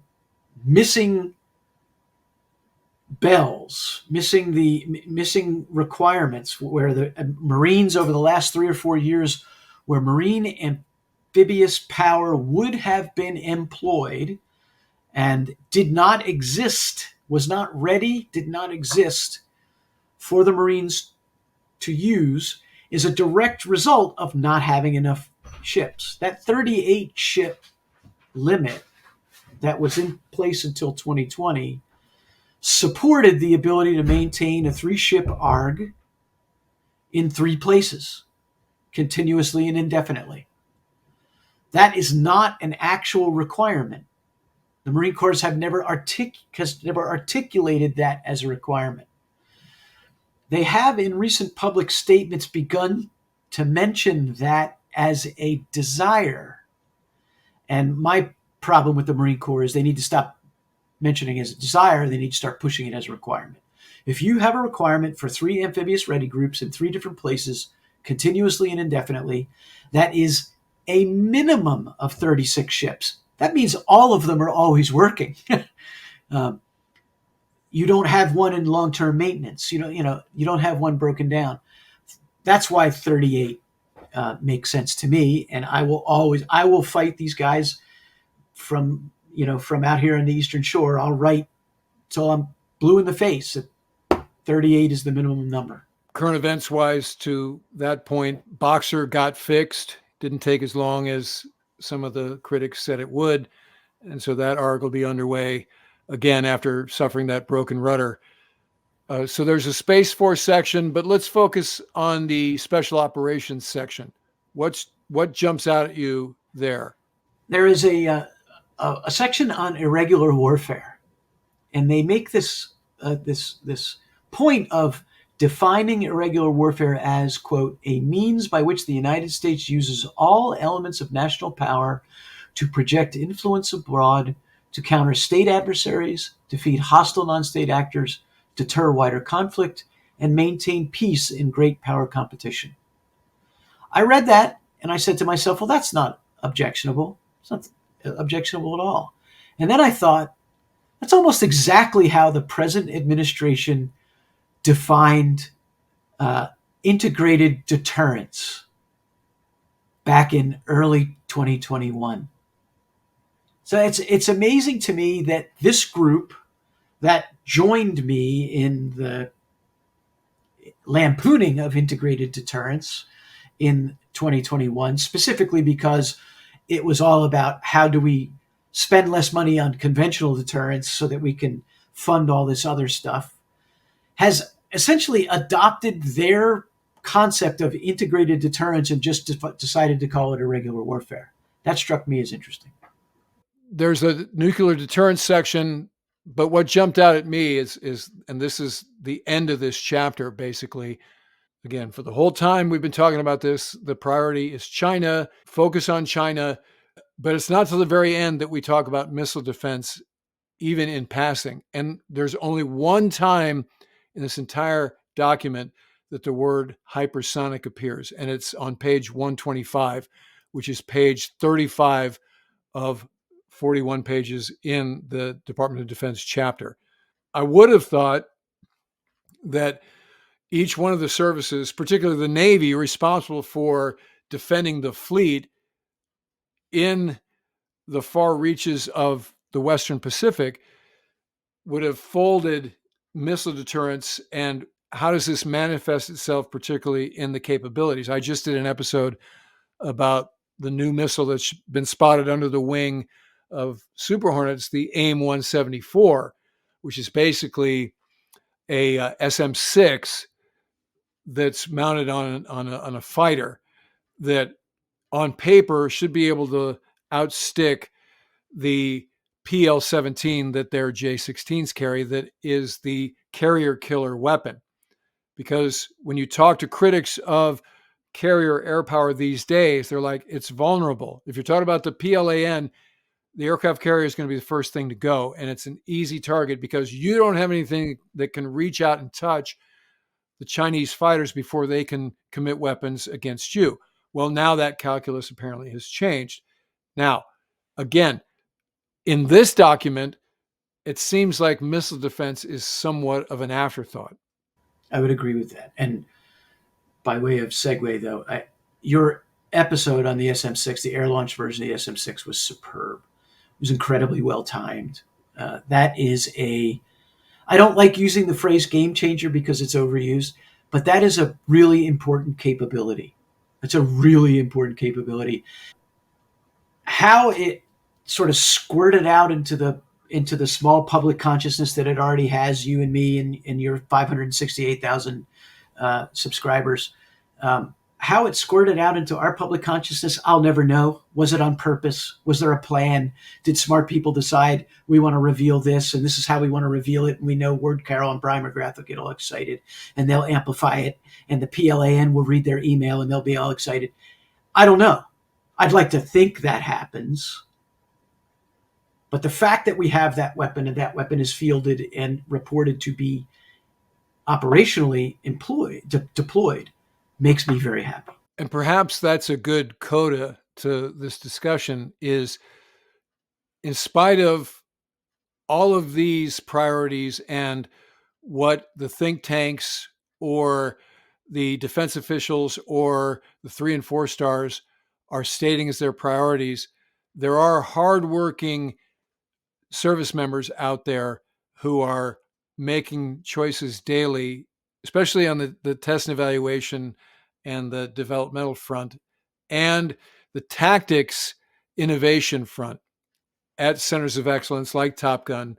bells, missing requirements, where the Marines over the last 3 or 4 years, where Marine amphibious power would have been employed and did not exist, was not ready, did not exist for the Marines to use, is a direct result of not having enough ships. That 38 ship limit that was in place until 2020 supported the ability to maintain a 3-ship ARG in 3 places, continuously and indefinitely. That is not an actual requirement. The Marine Corps have never articulated that as a requirement. They have, in recent public statements, begun to mention that as a desire. And my problem with the Marine Corps is they need to stop mentioning it as a desire. They need to start pushing it as a requirement. If you have a requirement for 3 amphibious ready groups in 3 different places, continuously and indefinitely, that is a minimum of 36 ships. That means all of them are always working. You don't have one in long-term maintenance. You don't have one broken down. That's why 38 makes sense to me. And I will fight these guys from out here on the Eastern Shore. I'll write till I'm blue in the face that 38 is the minimum number. Current events wise, to that point, Boxer got fixed. Didn't take as long as some of the critics said it would. And so that arc will be underway again after suffering that broken rudder. So there's a Space Force section, but let's focus on the Special Operations section. What jumps out at you there? There is a section on irregular warfare, and they make this point of defining irregular warfare as, quote, a means by which the United States uses all elements of national power to project influence abroad, to counter state adversaries, defeat hostile non-state actors, deter wider conflict, and maintain peace in great power competition. I read that and I said to myself, well, that's not objectionable. It's not objectionable at all. And then I thought, that's almost exactly how the present administration defined integrated deterrence back in early 2021. So it's amazing to me that this group that joined me in the lampooning of integrated deterrence in 2021, specifically because it was all about how do we spend less money on conventional deterrence so that we can fund all this other stuff, has essentially adopted their concept of integrated deterrence and just decided to call it irregular warfare. That struck me as interesting. There's a nuclear deterrence section, but what jumped out at me is, and this is the end of this chapter, basically. Again, for the whole time we've been talking about this, the priority is China, focus on China, but it's not till the very end that we talk about missile defense, even in passing. And there's only one time in this entire document that the word hypersonic appears, and it's on page 125, which is page 35 of 41 pages in the Department of Defense chapter. I would have thought that each one of the services, particularly the Navy, responsible for defending the fleet in the far reaches of the Western Pacific, would have folded missile deterrence and how does this manifest itself, particularly in the capabilities. I just did an episode about the new missile that's been spotted under the wing of Super Hornets, the AIM-174, which is basically a SM-6 that's mounted on a fighter that on paper should be able to outstick the PL-17 that their J-16s carry, that is the carrier killer weapon. Because when you talk to critics of carrier air power these days, they're like, it's vulnerable. If you're talking about the PLAN, the aircraft carrier is going to be the first thing to go. And it's an easy target because you don't have anything that can reach out and touch the Chinese fighters before they can commit weapons against you. Well, now that calculus apparently has changed. Now, again, in this document, it seems like missile defense is somewhat of an afterthought. I would agree with that. And by way of segue, though, your episode on the SM-6, the air launch version of the SM-6, was superb. It was incredibly well timed. That is I don't like using the phrase game changer because it's overused, but that is a really important capability. It's a really important capability. How it sort of squirted out into the small public consciousness that it already has, you and me and your 568,000 subscribers, how it squirted out into our public consciousness, I'll never know. Was it on purpose? Was there a plan? Did smart people decide we want to reveal this and this is how we want to reveal it? And we know Carroll and Bryan McGrath will get all excited and they'll amplify it. And the PLAN will read their email and they'll be all excited. I don't know. I'd like to think that happens. But the fact that we have that weapon and that weapon is fielded and reported to be operationally deployed makes me very happy. And perhaps that's a good coda to this discussion is, in spite of all of these priorities and what the think tanks or the defense officials or the 3 and 4 stars are stating as their priorities, there are hardworking service members out there who are making choices daily, especially on the test and evaluation and the developmental front and the tactics innovation front at centers of excellence like Top Gun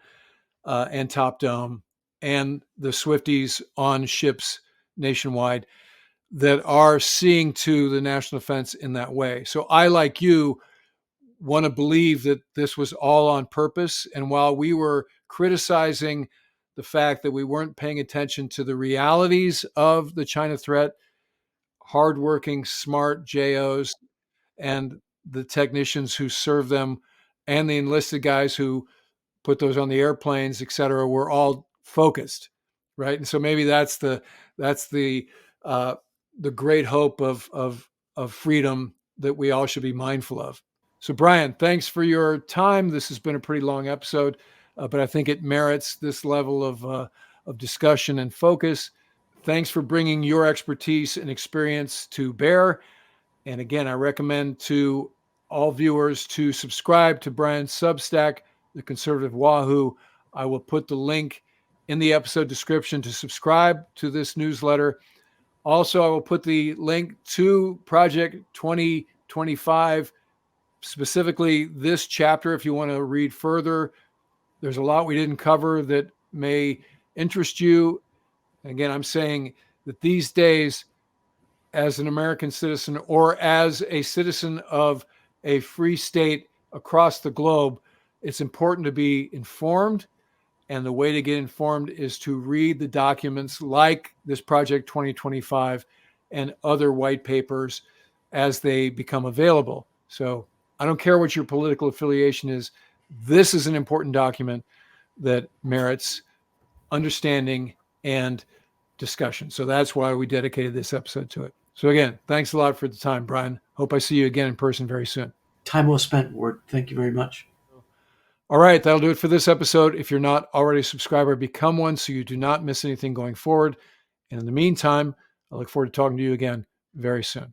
and Top Dome and the Swifties on ships nationwide that are seeing to the national defense in that way. So I, like you, want to believe that this was all on purpose. And while we were criticizing the fact that we weren't paying attention to the realities of the China threat, hardworking, smart JOs and the technicians who serve them and the enlisted guys who put those on the airplanes, et cetera, were all focused, right? And so maybe that's the great hope of freedom that we all should be mindful of. So, Bryan, thanks for your time. This has been a pretty long episode, but I think it merits this level of discussion and focus. Thanks for bringing your expertise and experience to bear. And again, I recommend to all viewers to subscribe to Bryan's Substack, The Conservative Wahoo. I will put the link in the episode description to subscribe to this newsletter. Also, I will put the link to Project 2025, specifically this chapter, if you want to read further. There's a lot we didn't cover that may interest you. Again, I'm saying that these days, as an American citizen or as a citizen of a free state across the globe, it's important to be informed. And the way to get informed is to read the documents like this Project 2025 and other white papers as they become available. So I don't care what your political affiliation is. This is an important document that merits understanding and discussion. So that's why we dedicated this episode to it. So again, thanks a lot for the time, Brian. Hope I see you again in person very soon. Time well spent, Ward. Thank you very much. All right, that'll do it for this episode. If you're not already a subscriber, become one so you do not miss anything going forward. And in the meantime, I look forward to talking to you again very soon.